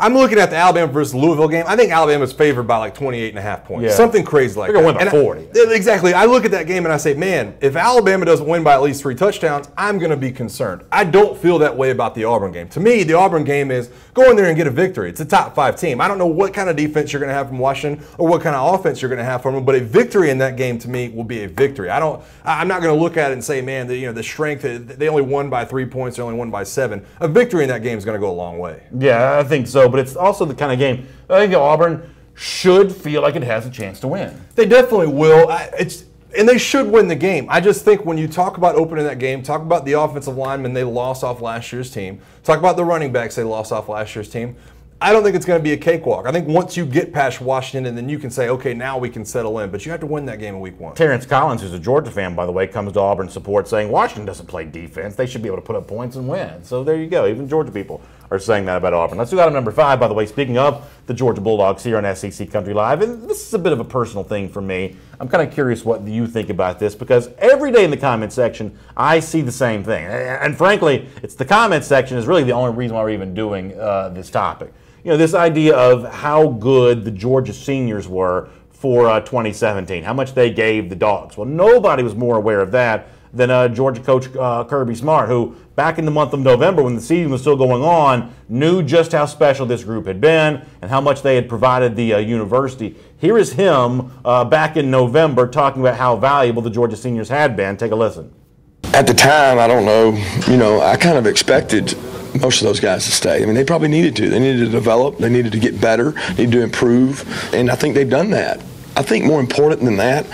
I'm looking at the Alabama versus Louisville game. I think Alabama's favored by like 28.5 points. Yeah. Something crazy like that. They're going to win by 40. Exactly. I look at that game and I say, man, if Alabama doesn't win by at least 3 touchdowns, I'm going to be concerned. I don't feel that way about the Auburn game. To me, the Auburn game is go in there and get a victory. It's a top 5 team. I don't know what kind of defense you're going to have from Washington or what kind of offense you're going to have from them, but a victory in that game to me will be a victory. I'm not going to look at it and say, man, the strength, they only won by 3 points, they only won by 7. A victory in that game is going to go a long way. Yeah, I think so, but it's also the kind of game I think Auburn should feel like it has a chance to win. They definitely will. And they should win the game. I just think when you talk about opening that game, talk about the offensive linemen they lost off last year's team, talk about the running backs they lost off last year's team, I don't think it's going to be a cakewalk. I think once you get past Washington, and then you can say, okay, now we can settle in. But you have to win that game in week 1. Terrence Collins, who's a Georgia fan, by the way, comes to Auburn support saying Washington doesn't play defense. They should be able to put up points and win. So there you go. Even Georgia people are saying that about Auburn. Let's do item number 5, by the way. Speaking of the Georgia Bulldogs here on SEC Country Live, and this is a bit of a personal thing for me. I'm kind of curious what you think about this because every day in the comment section, I see the same thing. And frankly, it's the comment section is really the only reason why we're even doing this topic. This idea of how good the Georgia seniors were for 2017, how much they gave the Dogs. Well, nobody was more aware of that than Georgia coach Kirby Smart, who back in the month of November when the season was still going on, knew just how special this group had been and how much they had provided the university. Here is him back in November talking about how valuable the Georgia seniors had been. Take a listen. At the time, I don't know, I kind of expected most of those guys to stay. I mean, they probably needed to. They needed to develop. They needed to get better. Needed to improve. And I think they've done that. I think more important than that,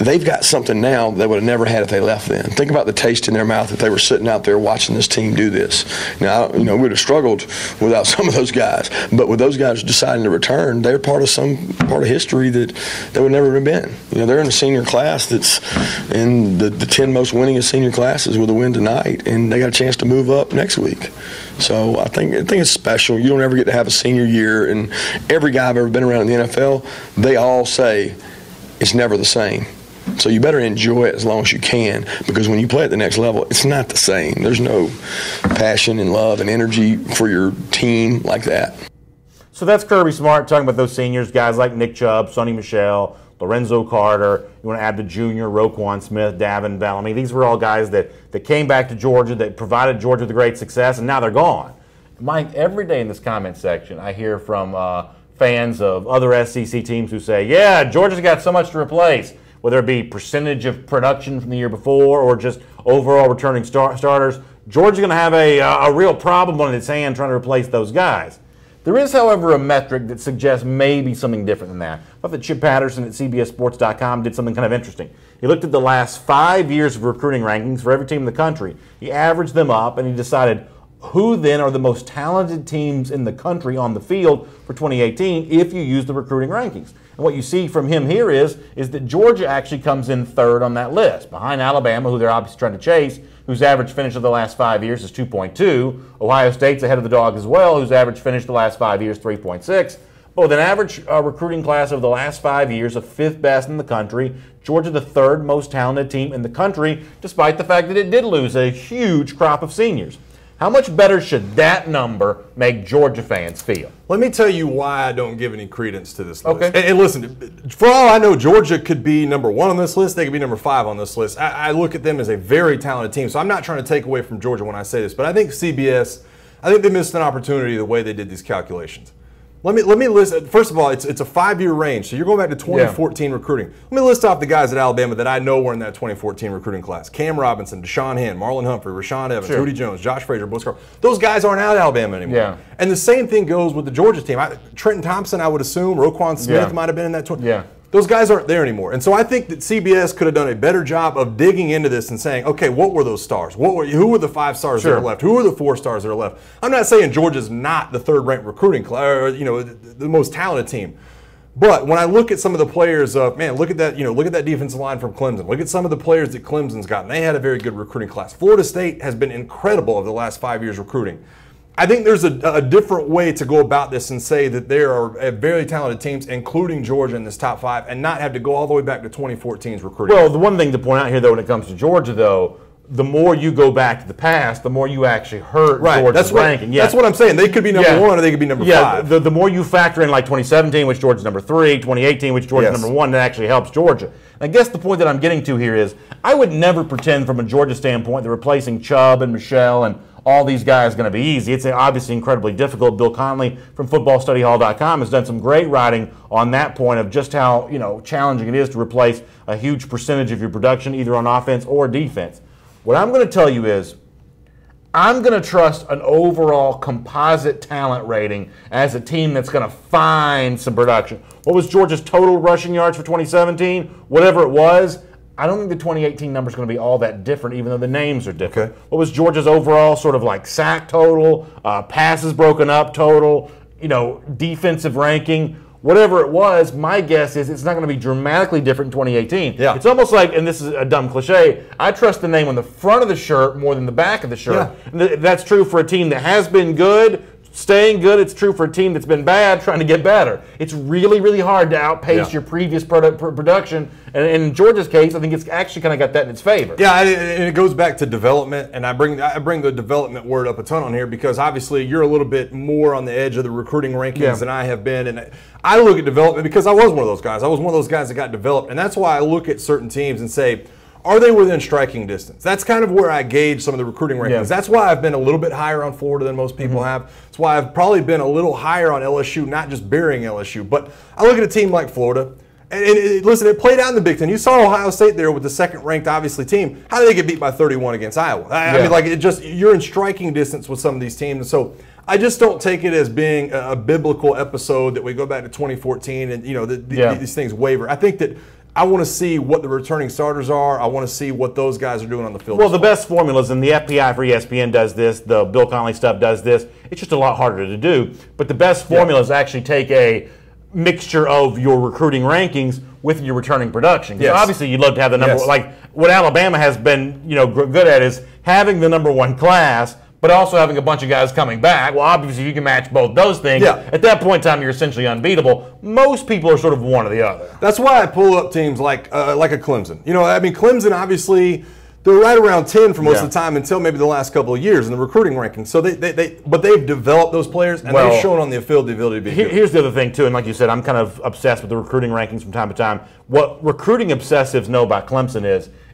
they've got something now they would have never had if they left then. Think about the taste in their mouth if they were sitting out there watching this team do this. Now, we would have struggled without some of those guys, but with those guys deciding to return, they're part of history that they would never have been. They're in a senior class that's in the 10 most winningest senior classes with a win tonight, and they got a chance to move up next week. So I think it's special. You don't ever get to have a senior year, and every guy I've ever been around in the NFL, they all say it's never the same. So you better enjoy it as long as you can, because when you play at the next level, it's not the same. There's no passion and love and energy for your team like that. So that's Kirby Smart talking about those seniors, guys like Nick Chubb, Sonny Michel, Lorenzo Carter. You want to add the junior, Roquan Smith, Davin Bellamy. These were all guys that came back to Georgia, that provided Georgia with great success, and now they're gone. Mike, every day in this comment section, I hear from fans of other SEC teams who say, yeah, Georgia's got so much to replace, whether it be percentage of production from the year before or just overall returning starters. Georgia's going to have a real problem on its hand trying to replace those guys. There is, however, a metric that suggests maybe something different than that. I thought that Chip Patterson at CBSSports.com did something kind of interesting. He looked at the last 5 years of recruiting rankings for every team in the country. He averaged them up, and he decided who then are the most talented teams in the country on the field for 2018 if you use the recruiting rankings. And what you see from him here is that Georgia actually comes in third on that list, behind Alabama, who they're obviously trying to chase, whose average finish of the last 5 years is 2.2. Ohio State's ahead of the dog as well, whose average finish the last 5 years 3.6. But with an average recruiting class over the last 5 years of fifth best in the country, Georgia the third most talented team in the country, despite the fact that it did lose a huge crop of seniors. How much better should that number make Georgia fans feel? Let me tell you why I don't give any credence to this list. Okay. And listen, for all I know, Georgia could be number 1 on this list. They could be number 5 on this list. I look at them as a very talented team. So I'm not trying to take away from Georgia when I say this, but I think CBS, they missed an opportunity the way they did these calculations. Let me list. First of all, it's a 5-year range, so you're going back to 2014 recruiting. Let me list off the guys at Alabama that I know were in that 2014 recruiting class: Cam Robinson, Deshaun Hand, Marlon Humphrey, Rashawn Evans, Rudy Jones, Josh Frazier, Bo Scarborough. Those guys aren't out of Alabama anymore. Yeah. And the same thing goes with the Georgia team. Trenton Thompson, I would assume, Roquan Smith might have been in that 20. Yeah. Those guys aren't there anymore. And so I think that CBS could have done a better job of digging into this and saying, okay, what were those stars? Who were the 5 stars that are left? Who are the 4 stars that are left? I'm not saying Georgia's not the third-ranked recruiting class, or the most talented team. But when I look at some of the players, look at that defensive line from Clemson. Look at some of the players that Clemson's gotten. They had a very good recruiting class. Florida State has been incredible over the last 5 years recruiting. I think there's a different way to go about this and say that there are very talented teams, including Georgia, in this top 5, and not have to go all the way back to 2014's recruiting. Well, the one thing to point out here, though, when it comes to Georgia, though, the more you go back to the past, the more you actually hurt Georgia's ranking. That's what I'm saying. They could be number 1 or they could be number 5. The more you factor in like 2017, which Georgia's number 3, 2018, which Georgia's number 1, that actually helps Georgia. And I guess the point that I'm getting to here is I would never pretend from a Georgia standpoint that replacing Chubb and Michelle and all these guys is going to be easy. It's obviously incredibly difficult. Bill Connelly from footballstudyhall.com has done some great writing on that point of just how challenging it is to replace a huge percentage of your production either on offense or defense. What I'm going to tell you is I'm going to trust an overall composite talent rating as a team that's going to find some production. What was Georgia's total rushing yards for 2017? Whatever it was, I don't think the 2018 number is going to be all that different, even though the names are different. Okay. What was Georgia's overall sort of like sack total, passes broken up total, defensive ranking? Whatever it was, my guess is it's not going to be dramatically different in 2018. Yeah. It's almost like, and this is a dumb cliche, I trust the name on the front of the shirt more than the back of the shirt. Yeah. That's true for a team that has been good, staying good. It's true for a team that's been bad, trying to get better. It's really, really hard to outpace your previous production. And in Georgia's case, I think it's actually kind of got that in its favor. Yeah, and it goes back to development, and I bring the development word up a ton on here because obviously you're a little bit more on the edge of the recruiting rankings than I have been. And I look at development because I was one of those guys. I was one of those guys that got developed, and that's why I look at certain teams and say, are they within striking distance? That's kind of where I gauge some of the recruiting rankings. Yeah. That's why I've been a little bit higher on Florida than most people have. That's why I've probably been a little higher on LSU, not just burying LSU. But I look at a team like Florida, and listen, it played out in the Big Ten. You saw Ohio State there with the second-ranked, obviously, team. How did they get beat by 31 against Iowa? I mean, like, you're in striking distance with some of these teams. And so I just don't take it as being a biblical episode that we go back to 2014 and, these things waver. I think that I want to see what the returning starters are. I want to see what those guys are doing on the field. Well, the best formulas, and the FPI for ESPN does this, the Bill Connolly stuff does this. It's just a lot harder to do. But the best formulas actually take a mixture of your recruiting rankings with your returning production. Because obviously you'd love to have the number like what Alabama has been, good at is having the number one class, but also having a bunch of guys coming back. Well, obviously you can match both those things. Yeah. At that point in time, you're essentially unbeatable. Most people are sort of one or the other. That's why I pull up teams like a Clemson. Clemson obviously they're right around 10 for most of the time until maybe the last couple of years in the recruiting rankings. So but they've developed those players and they've shown on the field the ability to be good. Here's the other thing too, and like you said, I'm kind of obsessed with the recruiting rankings from time to time. What recruiting obsessives know about Clemson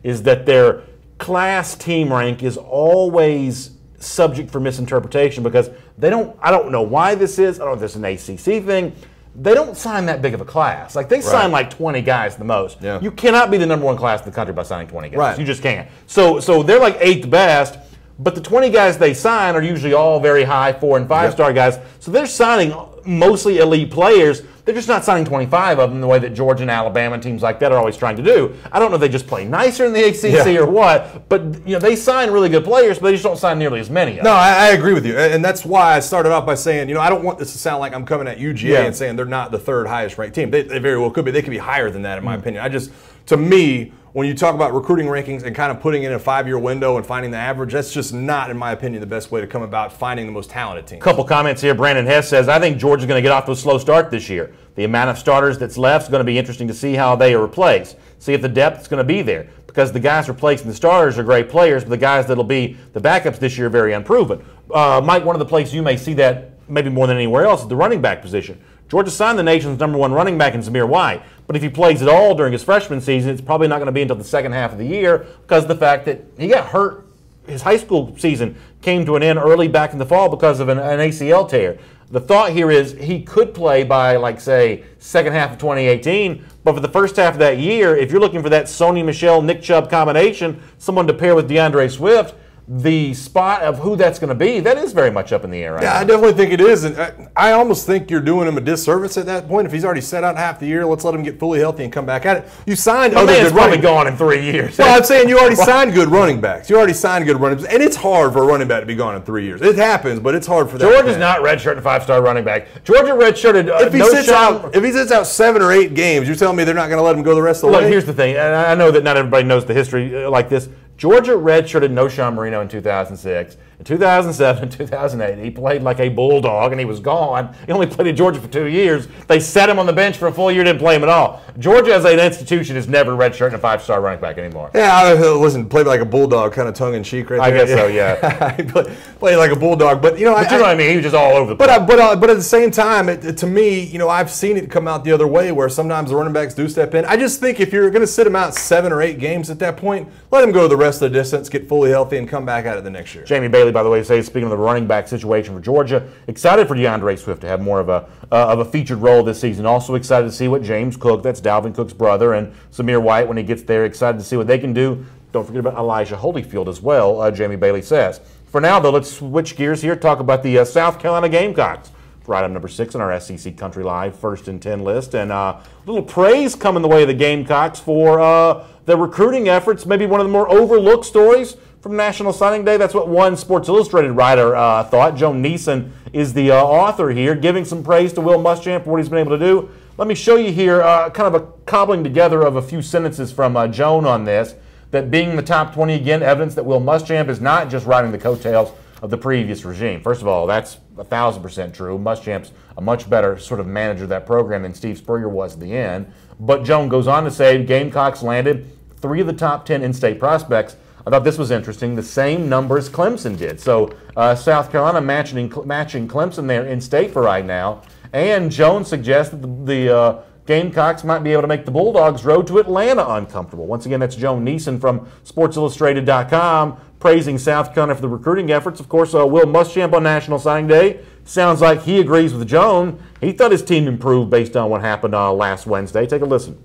is that their class team rank is always subject for misinterpretation because I don't know why this is. I don't know if this is an ACC thing. They don't sign that big of a class. Like they sign like 20 guys the most. Yeah. You cannot be the number one class in the country by signing 20 guys. Right. You just can't. So they're like 8th best, but the 20 guys they sign are usually all very high 4- and 5-star guys. So they're signing mostly elite players. They're just not signing 25 of them the way that Georgia and Alabama and teams like that are always trying to do. I don't know if they just play nicer in the ACC or what, but they sign really good players, but they just don't sign nearly as many of them. No, I agree with you, and that's why I started off by saying, I don't want this to sound like I'm coming at UGA and saying they're not the 3rd highest ranked team. They very well could be. They could be higher than that, in my opinion. To me, when you talk about recruiting rankings and kind of putting it in a 5-year window and finding the average, that's just not, in my opinion, the best way to come about finding the most talented team. Couple comments here. Brandon Hess says, I think Georgia's going to get off to a slow start this year. The amount of starters that's left is going to be interesting to see how they are replaced. See if the depth is going to be there. Because the guys replacing the starters are great players, but the guys that'll be the backups this year are very unproven. Mike, one of the places you may see that maybe more than anywhere else is the running back position. Georgia signed the nation's #1 running back in Zamir White, but if he plays at all during his freshman season, it's probably not going to be until the second half of the year because of the fact that he got hurt. His high school season came to an end early back in the fall because of an ACL tear. The thought here is he could play by, like, say, second half of 2018, but for the first half of that year, if you're looking for that Sony Michel, Nick Chubb combination, someone to pair with DeAndre Swift, the spot of who that's going to be, that is very much up in the air right now. I definitely think it is. And I almost think you're doing him a disservice at that point. If he's already set out half the year, let's let him get fully healthy and come back at it. You signed other good probably gone in 3 years. Well, I'm saying you already signed good running backs. You already signed good running backs. And it's hard for a running back to be gone in 3 years. It happens, but it's hard for that. Georgia's not redshirted 5-star running back. Georgia redshirted if he sits out 7 or 8 games, you're telling me they're not going to let him go the rest of the way? Look, here's the thing. And I know that not everybody knows the history like this. Georgia redshirted Noshawn Marino in 2006. In 2007 and 2008, he played like a bulldog, and he was gone. He only played at Georgia for 2 years. They set him on the bench for a full year, didn't play him at all. Georgia as an institution is never redshirting a 5-star running back anymore. Yeah, listen, played like a bulldog, kind of tongue-in-cheek right there. I guess so, yeah. He played like a bulldog. But, you know what I mean? He was just all over the place. But at the same time, to me, I've seen it come out the other way where sometimes the running backs do step in. I just think if you're going to sit him out 7 or 8 games at that point, let him go the rest of the distance, get fully healthy, and come back at it the next year. Jamie Bailey, by the way, says, speaking of the running back situation for Georgia, excited for DeAndre Swift to have more of a featured role this season. Also excited to see what James Cook, that's Dalvin Cook's brother, and Zamir White, when he gets there, excited to see what they can do. Don't forget about Elijah Holyfield as well, Jamie Bailey says. For now, though, let's switch gears here, talk about the South Carolina Gamecocks. Right up number 6 on our SEC Country Live first and 10 list. And a little praise coming the way of the Gamecocks for their recruiting efforts. Maybe one of the more overlooked stories from National Signing Day. That's what one Sports Illustrated writer thought. Joan Neeson is the author here, giving some praise to Will Muschamp for what he's been able to do. Let me show you here kind of a cobbling together of a few sentences from Joan on this. That being in the top 20 again, evidence that Will Muschamp is not just riding the coattails of the previous regime. First of all, that's 1,000% true. Muschamp's a much better sort of manager of that program than Steve Spurrier was at the end. But Joan goes on to say Gamecocks landed 3 of the top 10 in-state prospects. I thought this was interesting. The same numbers Clemson did. So South Carolina matching Clemson there in-state for right now. And Joan suggests that the Gamecocks might be able to make the Bulldogs' road to Atlanta uncomfortable. Once again, that's Joan Neeson from SportsIllustrated.com praising South Carolina for the recruiting efforts. Of course, Will Muschamp on National Signing Day sounds like he agrees with Joan. He thought his team improved based on what happened last Wednesday. Take a listen.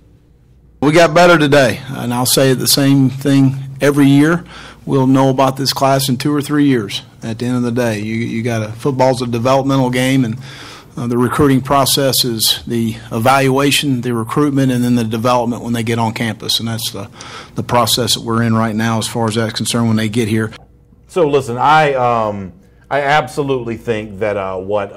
We got better today, and I'll say the same thing every year. We'll know about this class in 2 or 3 years. At the end of the day, football's a developmental game, and The recruiting process is the evaluation, the recruitment, and then the development when they get on campus. And that's the process that we're in right now as far as that's concerned when they get here. So listen, I absolutely think that what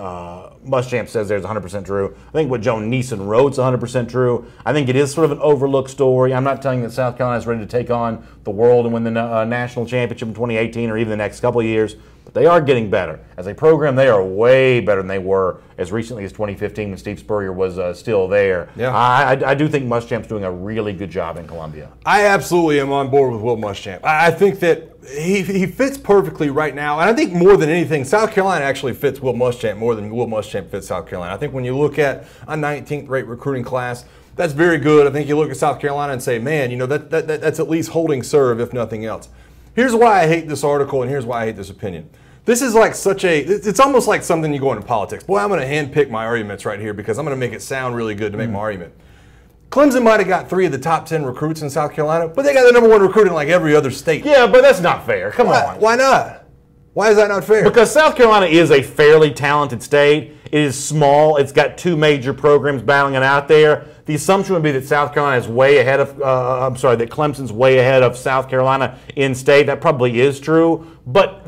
Muschamp says there is 100% true. I think what Joe Neeson wrote is 100% true. I think it is sort of an overlooked story. I'm not telling you that South Carolina is ready to take on the world and win the national championship in 2018 or even the next couple of years, but they are getting better. As a program, they are way better than they were as recently as 2015 when Steve Spurrier was still there. Yeah. I do think Muschamp's doing a really good job in Columbia. I absolutely am on board with Will Muschamp. I think that he fits perfectly right now, and I think more than anything, South Carolina actually fits Will Muschamp more than Will Muschamp fits South Carolina. I think when you look at a 19th rate recruiting class, that's very good. I think you look at South Carolina and say, man, that's at least holding serve, if nothing else. Here's why I hate this article, and here's why I hate this opinion. This is like it's almost like something you go into politics. Boy, I'm going to handpick my arguments right here because I'm going to make it sound really good to make my argument. Clemson might have got 3 of the top 10 recruits in South Carolina, but they got the #1 recruit in like every other state. Yeah, but that's not fair. Come on. Why not? Why is that not fair? Because South Carolina is a fairly talented state. It is small. It's got 2 major programs battling it out there. The assumption would be that South Carolina is way ahead of, that Clemson's way ahead of South Carolina in state. That probably is true. But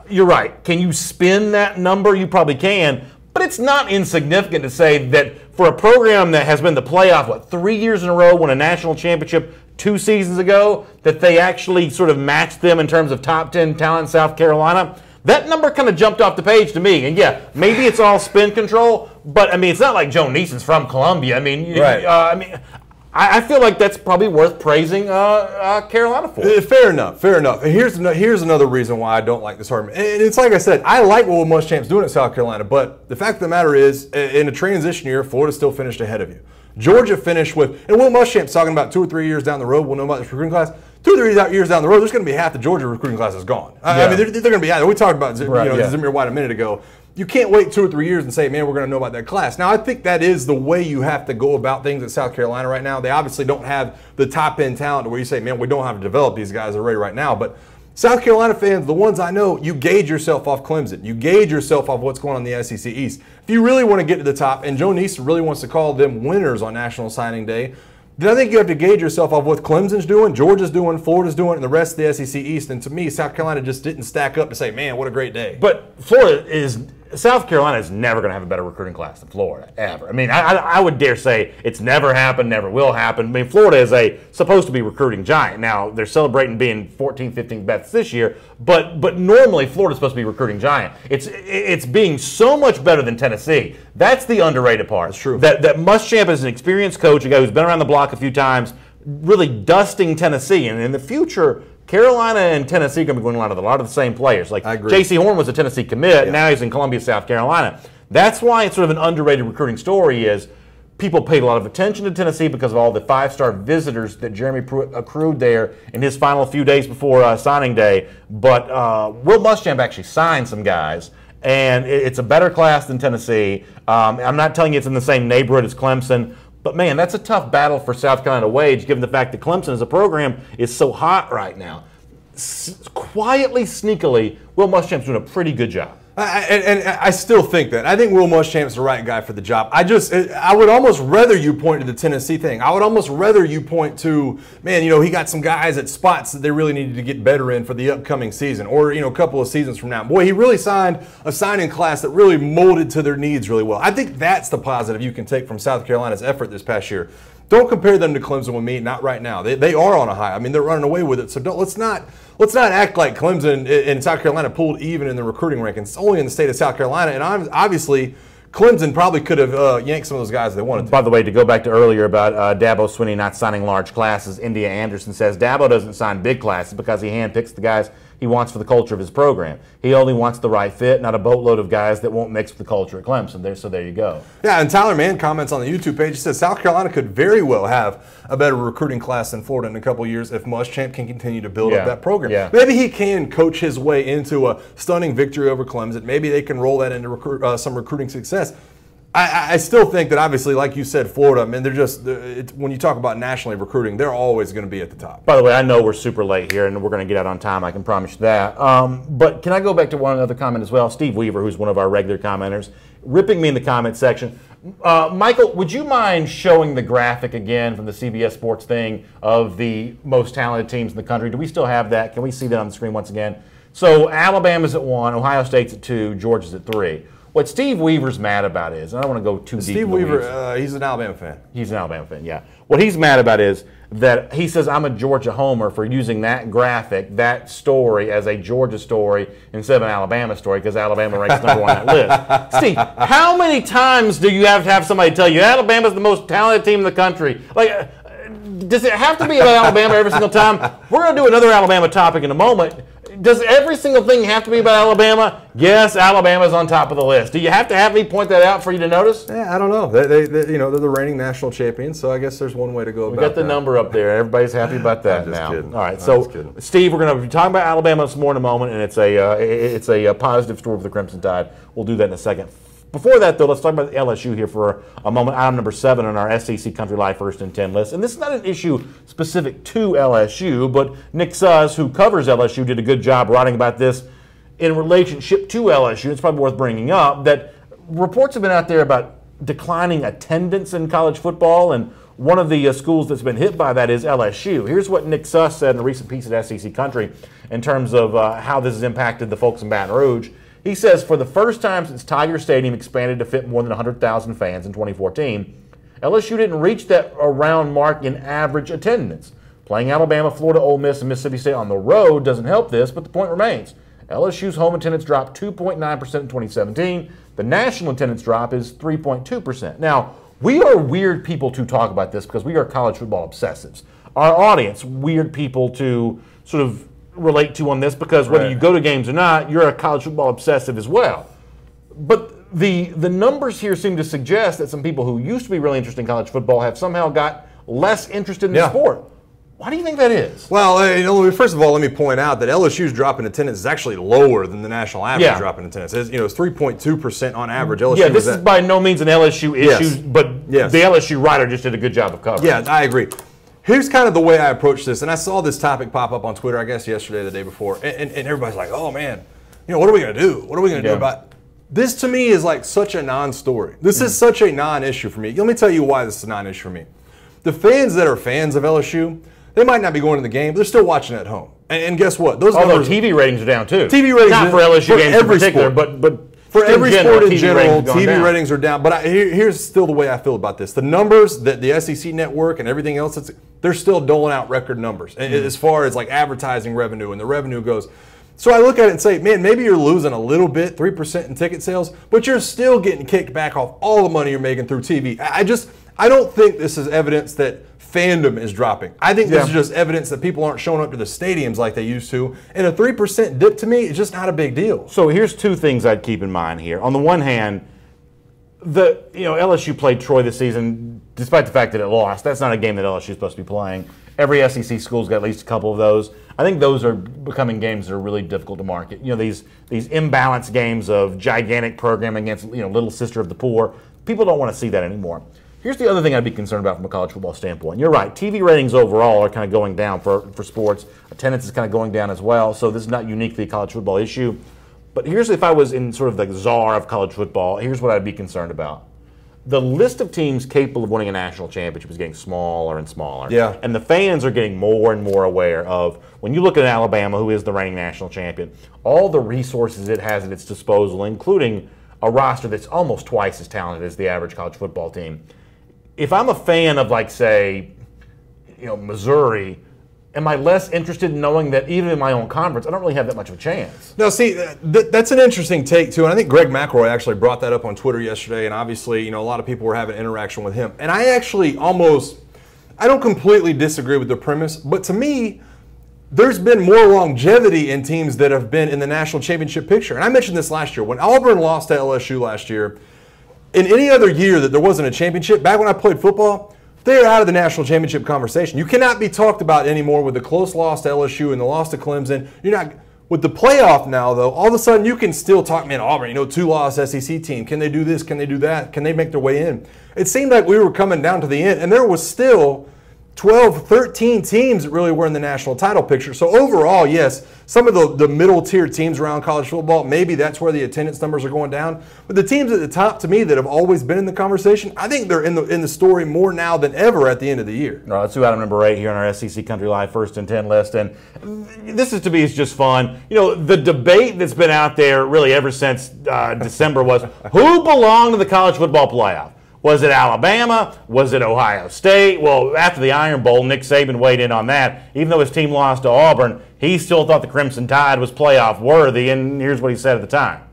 you're right. Can you spin that number? You probably can. But it's not insignificant to say that for a program that has been the playoff, 3 years in a row, won a national championship 2 seasons ago, that they actually sort of matched them in terms of top 10 talent in South Carolina. That number kind of jumped off the page to me. And yeah, maybe it's all spin control, but I mean, it's not like Joe Neeson's from Columbia. I mean, right. I feel like that's probably worth praising Carolina for. Fair enough. And here's another reason why I don't like this argument. And it's like I said, I like what Will Muschamp's doing at South Carolina, but the fact of the matter is, in a transition year, Florida still finished ahead of you. Georgia finished with, and Will Muschamp's talking about 2 or 3 years down the road, we'll know about this recruiting class. 2 or 3 years down the road, there's going to be half the Georgia recruiting class is gone. I mean, they're going to be out. We talked about Zamir White a minute ago. You can't wait 2 or 3 years and say, man, we're going to know about that class. Now, I think that is the way you have to go about things at South Carolina right now. They obviously don't have the top-end talent where you say, man, we don't have to develop these guys already right now. But South Carolina fans, the ones I know, you gauge yourself off Clemson. You gauge yourself off what's going on in the SEC East. If you really want to get to the top, and Joe Neeson really wants to call them winners on National Signing Day, then I think you have to gauge yourself off what Clemson's doing, Georgia's doing, Florida's doing, and the rest of the SEC East. And to me, South Carolina just didn't stack up to say, man, what a great day. But South Carolina is never going to have a better recruiting class than Florida, ever. I mean, I would dare say it's never happened, never will happen. I mean, Florida is supposed to be recruiting giant. Now, they're celebrating being 14th, 15th best this year, but normally Florida's supposed to be recruiting giant. It's being so much better than Tennessee. That's the underrated part. That's true. That Muschamp is an experienced coach, a guy who's been around the block a few times, really dusting Tennessee. And in the future, Carolina and Tennessee are going to be going a lot of the same players. Like J.C. Horn was a Tennessee commit. Yeah. Now he's in Columbia, South Carolina. That's why it's sort of an underrated recruiting story is people paid a lot of attention to Tennessee because of all the 5-star visitors that Jeremy accrued there in his final few days before signing day. But Will Muschamp actually signed some guys, and it's a better class than Tennessee. I'm not telling you it's in the same neighborhood as Clemson, but, man, that's a tough battle for South Carolina to wage, given the fact that Clemson as a program is so hot right now. Quietly, sneakily, Will Muschamp's doing a pretty good job. And I still think that. I think Will Muschamp's the right guy for the job. I would almost rather you point to the Tennessee thing. I would almost rather you point to, man, he got some guys at spots that they really needed to get better in for the upcoming season or, a couple of seasons from now. Boy, he really signed a signing class that really molded to their needs really well. I think that's the positive you can take from South Carolina's effort this past year. Don't compare them to Clemson with me, not right now. They are on a high. I mean, they're running away with it. So let's not act like Clemson and South Carolina pulled even in the recruiting rankings. It's only in the state of South Carolina, and obviously Clemson probably could have yanked some of those guys if they wanted to. By the way, to go back to earlier about Dabo Swinney not signing large classes, India Anderson says Dabo doesn't sign big classes because he handpicks the guys he wants for the culture of his program. He only wants the right fit, not a boatload of guys that won't mix with the culture at Clemson. So there you go. Yeah, and Tyler Mann comments on the YouTube page. He says South Carolina could very well have a better recruiting class than Florida in a couple of years if Muschamp can continue to build up that program. Yeah. Maybe he can coach his way into a stunning victory over Clemson. Maybe they can roll that into some recruiting success. I still think that, obviously, like you said, Florida, I mean, they're just, when you talk about nationally recruiting, they're always going to be at the top. By the way, I know we're super late here, and we're going to get out on time. I can promise you that. But can I go back to one other comment as well? Steve Weaver, who's one of our regular commenters, ripping me in the comment section. Michael, would you mind showing the graphic again from the CBS Sports thing of the most talented teams in the country? Do we still have that? Can we see that on the screen once again? So Alabama's at 1, Ohio State's at 2, Georgia's at 3. What Steve Weaver's mad about is, and I don't want to go too deep. Steve Weaver, he's an Alabama fan. He's an Alabama fan, yeah. What he's mad about is that he says I'm a Georgia homer for using that graphic, that story, as a Georgia story instead of an Alabama story because Alabama ranks number 1 on that list. Steve, how many times do you have to have somebody tell you Alabama's the most talented team in the country? Like, does it have to be about Alabama every single time? We're going to do another Alabama topic in a moment. Does every single thing have to be about Alabama? Yes, Alabama's on top of the list. Do you have to have me point that out for you to notice? Yeah, I don't know. They're the reigning national champions, so I guess there's one way to go about that. We got the number up there. Everybody's happy about that now. Kidding. All right, so Steve, we're going to be talking about Alabama some more in a moment, and it's a positive story for the Crimson Tide. We'll do that in a second. Before that, though, let's talk about LSU here for a moment. Item number 7 on our SEC Country Live First and 10 list. And this is not an issue specific to LSU, but Nick Suzz, who covers LSU, did a good job writing about this in relationship to LSU. It's probably worth bringing up that reports have been out there about declining attendance in college football, and one of the schools that's been hit by that is LSU. Here's what Nick Suzz said in a recent piece at SEC Country in terms of how this has impacted the folks in Baton Rouge. He says, for the first time since Tiger Stadium expanded to fit more than 100,000 fans in 2014, LSU didn't reach that around mark in average attendance. Playing Alabama, Florida, Ole Miss, and Mississippi State on the road doesn't help this, but the point remains. LSU's home attendance dropped 2.9% in 2017. The national attendance drop is 3.2%. Now, we are weird people to talk about this because we are college football obsessives. Our audience, weird people to sort of relate to on this because whether you go to games or not, you're a college football obsessive as well. But the numbers here seem to suggest that some people who used to be really interested in college football have somehow got less interested in the sport. Why do you think that is? Well, first of all, let me point out that LSU's drop in attendance is actually lower than the national average drop in attendance. It's 3.2% on average. LSU this is by no means an LSU issue, but the LSU writer just did a good job of covering. Yeah, I agree. Here's kind of the way I approach this, and I saw this topic pop up on Twitter, I guess yesterday or the day before, and everybody's like, oh man, what are we going to do? What are we going to do about it? This to me is like such a non-story. This is such a non-issue for me. Let me tell you why this is a non-issue for me. The fans that are fans of LSU, they might not be going to the game, but they're still watching at home. And guess what? Those numbers, TV ratings are down too. TV ratings not for LSU games in particular, but for every sport in general, TV ratings are down. But here's still the way I feel about this. The numbers that the SEC network and everything else, they're still doling out record numbers as far as like advertising revenue and the revenue goes. So I look at it and say, man, maybe you're losing a little bit, 3% in ticket sales, but you're still getting kicked back off all the money you're making through TV. I don't think this is evidence that fandom is dropping. I think this is just evidence that people aren't showing up to the stadiums like they used to. And a 3% dip to me is just not a big deal. So here's two things I'd keep in mind here. On the one hand, LSU played Troy this season, despite the fact that it lost. That's not a game that LSU is supposed to be playing. Every SEC school's got at least a couple of those. I think those are becoming games that are really difficult to market. These imbalanced games of gigantic program against little sister of the poor. People don't want to see that anymore. Here's the other thing I'd be concerned about from a college football standpoint. You're right. TV ratings overall are kind of going down for sports. Attendance is kind of going down as well. So this is not uniquely a college football issue. But here's, if I was in sort of the czar of college football, here's what I'd be concerned about. The list of teams capable of winning a national championship is getting smaller and smaller. Yeah. And the fans are getting more and more aware of, when you look at Alabama, who is the reigning national champion, all the resources it has at its disposal, including a roster that's almost twice as talented as the average college football team. If I'm a fan of, like, say, Missouri, am I less interested in knowing that even in my own conference, I don't really have that much of a chance? No, see, that's an interesting take, too. And I think Greg McElroy actually brought that up on Twitter yesterday. And obviously, a lot of people were having interaction with him. And I actually I don't completely disagree with the premise. But to me, there's been more longevity in teams that have been in the national championship picture. And I mentioned this last year. When Auburn lost to LSU last year, in any other year that there wasn't a championship, back when I played football, they're out of the national championship conversation. You cannot be talked about anymore with the close loss to LSU and the loss to Clemson. You're not with the playoff now, though. All of a sudden, you can still talk, man, Auburn, 2-loss SEC team. Can they do this? Can they do that? Can they make their way in? It seemed like we were coming down to the end, and there was still 12, 13 teams that really were in the national title picture. So overall, yes, some of the middle tier teams around college football, maybe that's where the attendance numbers are going down. But the teams at the top, to me, that have always been in the conversation, I think they're in the story more now than ever at the end of the year. All right, let's do item number 8 here on our SEC Country Live First and 10 list. And this is, to me, is just fun. You know, the debate that's been out there really ever since December was who belonged to the college football playoff? Was it Alabama? Was it Ohio State? Well, after the Iron Bowl, Nick Saban weighed in on that. Even though his team lost to Auburn, he still thought the Crimson Tide was playoff worthy, and here's what he said at the time.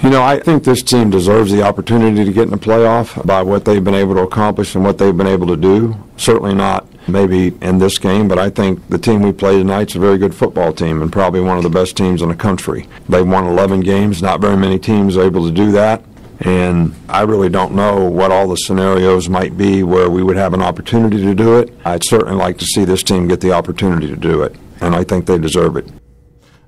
You know, I think this team deserves the opportunity to get in the playoff by what they've been able to accomplish and what they've been able to do. Certainly not maybe in this game, but I think the team we play tonight is a very good football team and probably one of the best teams in the country. They've won 11 games. Not very many teams are able to do that. And I really don't know what all the scenarios might be where we would have an opportunity to do it. I'd certainly like to see this team get the opportunity to do it, and I think they deserve it.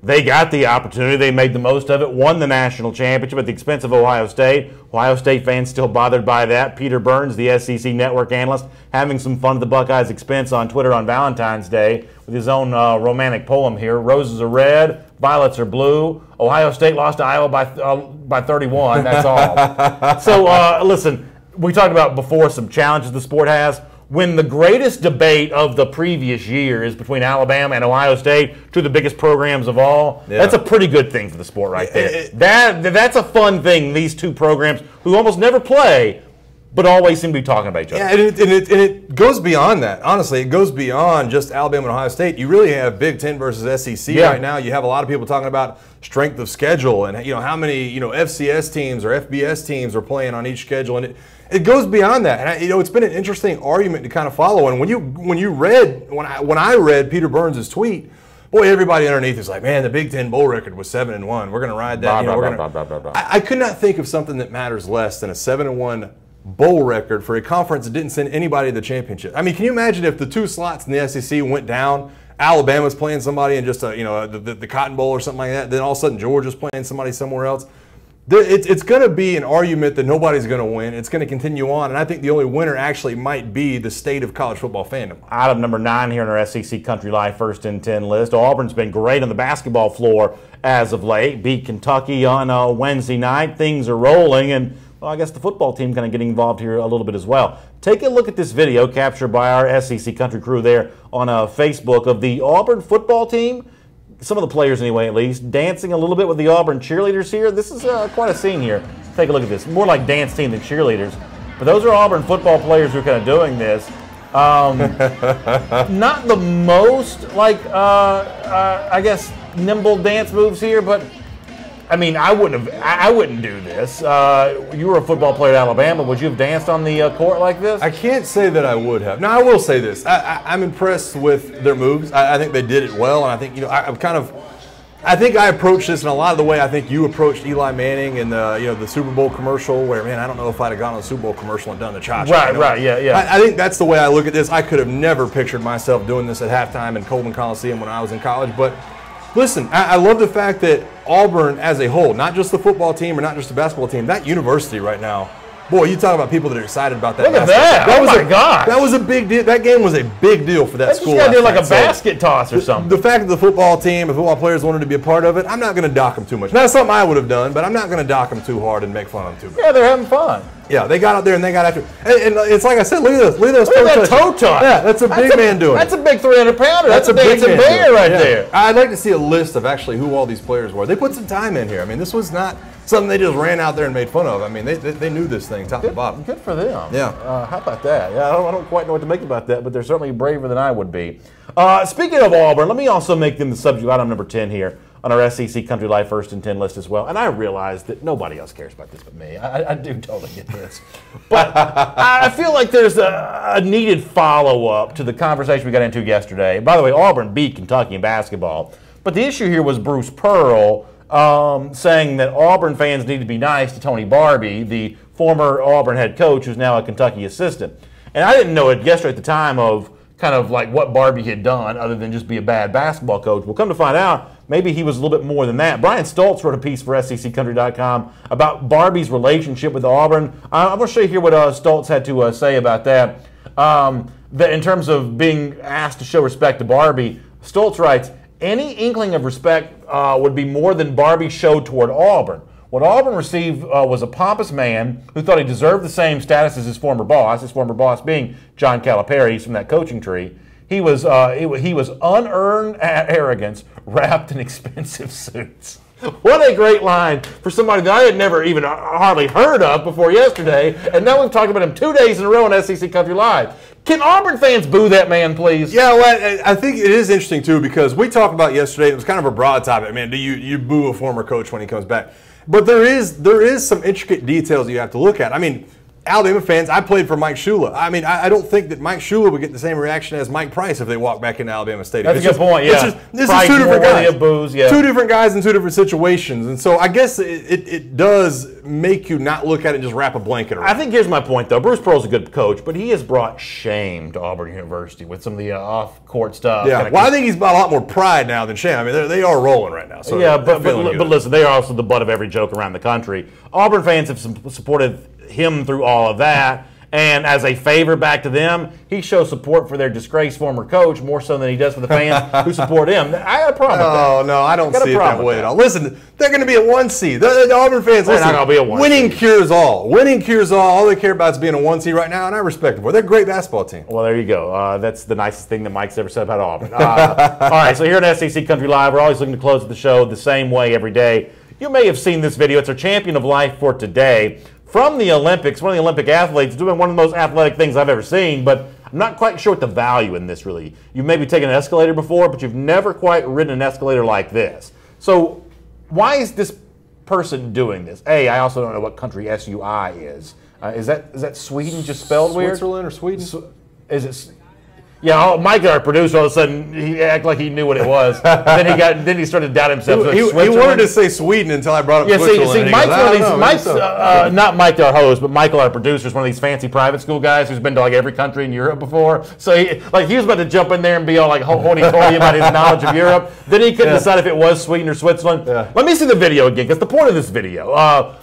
They got the opportunity. They made the most of it, won the national championship at the expense of Ohio State. Ohio State fans still bothered by that. Peter Burns, the SEC network analyst, having some fun at the Buckeyes' expense on Twitter on Valentine's Day with his own romantic poem here. Roses are red, violets are blue. Ohio State lost to Iowa by 31. That's all. So, listen, we talked about before some challenges the sport has. When the greatest debate of the previous year is between Alabama and Ohio State, two of the biggest programs of all, that's a pretty good thing for the sport right there. That's a fun thing, these two programs who almost never play, but always seem to be talking about each other. Yeah, and it goes beyond that. Honestly, it goes beyond just Alabama and Ohio State. You really have Big Ten versus SEC right now. You have a lot of people talking about strength of schedule and how many FCS teams or FBS teams are playing on each schedule, and it goes beyond that. And it's been an interesting argument to kind of follow. And when I read Peter Burns' tweet, boy, everybody underneath is like, man, the Big Ten bowl record was 7-1. We're going to ride that. I could not think of something that matters less than a 7-1 bowl record for a conference that didn't send anybody to the championship. I mean, can you imagine if the two slots in the SEC went down? Alabama's playing somebody in just the Cotton Bowl or something like that. Then all of a sudden Georgia's playing somebody somewhere else. It's going to be an argument that nobody's going to win. It's going to continue on, and I think the only winner actually might be the state of college football fandom. Item number 9 here on our SEC Country Live First and 10 list. Auburn's been great on the basketball floor as of late. Beat Kentucky on Wednesday night. Things are rolling, and well, I guess the football team kind of getting involved here a little bit as well. Take a look at this video captured by our SEC Country crew there on Facebook of the Auburn football team. Some of the players anyway, at least, dancing a little bit with the Auburn cheerleaders here. This is quite a scene here. Take a look at this. More like dance team than cheerleaders. But those are Auburn football players who are kind of doing this. Not the most, I guess, nimble dance moves here, but I mean, I wouldn't do this. You were a football player at Alabama. Would you have danced on the court like this? I can't say that I would have. Now, I will say this. I'm impressed with their moves. I think they did it well, and I think I think I approached this in a lot of the way I think you approached Eli Manning in the Super Bowl commercial, where, man, I don't know if I'd have gone on the Super Bowl commercial and done the cha-cha. Right, yeah. I think that's the way I look at this. I could have never pictured myself doing this at halftime in Coleman Coliseum when I was in college, but listen, I love the fact that Auburn as a whole, not just the football team or not just the basketball team, that university right now, boy, you talk about people that are excited about that. Look at that. Oh, my God. That was a big deal. That game was a big deal for that school. You got to do like a basket toss or something. The fact that the football team, the football players wanted to be a part of it, I'm not going to dock them too much. That's something I would have done, but I'm not going to dock them too hard and make fun of them too much. Yeah, they're having fun. Yeah, they got out there and they got after it. And it's like I said, look at this. Look at that toe touch. Yeah, that's a big man doing it. That's a big 300-pounder. That's a dancing bear right there. I'd like to see a list of actually who all these players were. They put some time in here. I mean, this was not something they just ran out there and made fun of. I mean, they knew this thing top to bottom. Good for them. Yeah. How about that? Yeah, I don't quite know what to make about that, but they're certainly braver than I would be. Speaking of Auburn, let me also make them the subject item number 10 here on our SEC Country Life First and 10 list as well. And I realize that nobody else cares about this but me. I do totally get this. But I feel like there's a needed follow-up to the conversation we got into yesterday. By the way, Auburn beat Kentucky in basketball. But the issue here was Bruce Pearl saying that Auburn fans need to be nice to Tony Barbee, the former Auburn head coach who's now a Kentucky assistant. And I didn't know it yesterday at the time of kind of like what Barbee had done other than just be a bad basketball coach. Well, come to find out, maybe he was a little bit more than that. Brian Stoltz wrote a piece for SECCountry.com about Barbee's relationship with Auburn. I'm going to show you here what Stoltz had to say about that. that in terms of being asked to show respect to Barbee, Stoltz writes, any inkling of respect would be more than Barbee showed toward Auburn. What Auburn received was a pompous man who thought he deserved the same status as his former boss being John Calipari. He's from that coaching tree. He was unearned arrogance wrapped in expensive suits. What a great line for somebody that I had never even hardly heard of before yesterday, and now we've talked about him 2 days in a row on SEC Country Live. Can Auburn fans boo that man, please? Yeah, well, I think it is interesting, too, because we talked about yesterday, it was kind of a broad topic. Man, do you boo a former coach when he comes back? But there is some intricate details you have to look at. I mean, Alabama fans, I played for Mike Shula. I mean, I don't think that Mike Shula would get the same reaction as Mike Price if they walk back into Alabama Stadium. That's a good point, yeah. This is two different guys. Booze, yeah. Two different guys in two different situations. And so I guess it does make you not look at it and just wrap a blanket around it. I think here's my point, though. Bruce Pearl's a good coach, but he has brought shame to Auburn University with some of the off-court stuff. Yeah, well, I think he's got a lot more pride now than shame. I mean, they are rolling right now. So yeah, but listen, they are also the butt of every joke around the country. Auburn fans have supported him through all of that. And as a favor back to them, he shows support for their disgraced former coach more so than he does for the fans who support him. I got a problem with that. Oh, no, I don't see it that way at all. Listen, they're going to be a 1 seed. The Auburn fans, they're not going to be a 1 seed. Winning cures all. Winning cures all. All they care about is being a 1 seed right now, and I respect them. They're a great basketball team. Well, there you go. That's the nicest thing that Mike's ever said about Auburn. All right, so here at SEC Country Live, we're always looking to close the show the same way every day. You may have seen this video. It's our champion of life for today. From the Olympics, one of the Olympic athletes doing one of the most athletic things I've ever seen, but I'm not quite sure what the value in this really. You've maybe taken an escalator before, but you've never quite ridden an escalator like this. So why is this person doing this? I also don't know what country SUI is. Is that Sweden just spelled weird? Switzerland or Sweden? Is it? Yeah, Mike, our producer, all of a sudden he acted like he knew what it was. then he started to doubt himself. He wanted to say Sweden until I brought up Switzerland. See, Mike's not Mike, our host, but Michael, our producer, is one of these fancy private school guys who's been to like every country in Europe before. So he was about to jump in there and be all like hoity-toity about his knowledge of Europe. Then he couldn't decide if it was Sweden or Switzerland. Yeah. Let me see the video again, because the point of this video.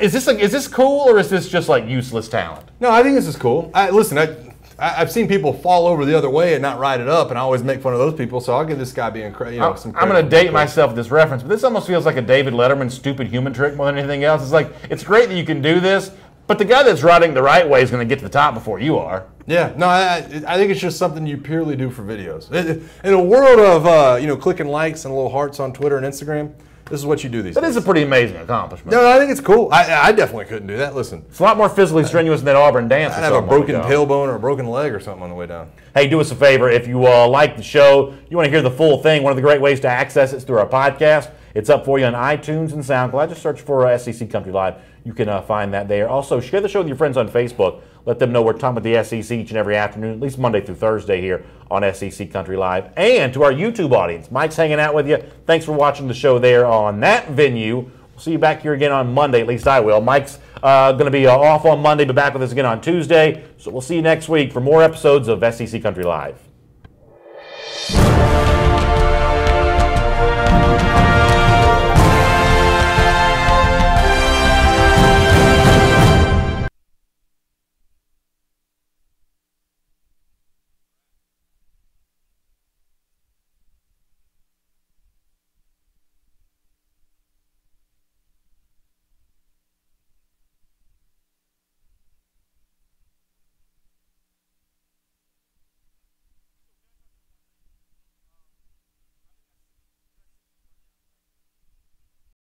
Is this cool or is this just like useless talent? No, I think this is cool. Listen, I've seen people fall over the other way and not ride it up, and I always make fun of those people, so I'll give this guy some credit. I'm going to date myself with this reference, but this almost feels like a David Letterman stupid human trick more than anything else. It's like, it's great that you can do this, but the guy that's riding the right way is going to get to the top before you are. Yeah, no, I think it's just something you purely do for videos. In a world of clicking likes and little hearts on Twitter and Instagram, this is what you do these days. That is a pretty amazing accomplishment. No, I think it's cool. I definitely couldn't do that. Listen. It's a lot more physically strenuous than that Auburn dance. I'd have a broken tailbone or a broken leg or something on the way down. Hey, do us a favor. If you like the show, you want to hear the full thing, one of the great ways to access it is through our podcast. It's up for you on iTunes and SoundCloud. Just search for SEC Country Live. You can find that there. Also, share the show with your friends on Facebook. Let them know we're talking about the SEC each and every afternoon, at least Monday through Thursday here on SEC Country Live. And to our YouTube audience, Mike's hanging out with you. Thanks for watching the show there on that venue. We'll see you back here again on Monday, at least I will. Mike's going to be off on Monday, but back with us again on Tuesday. So we'll see you next week for more episodes of SEC Country Live.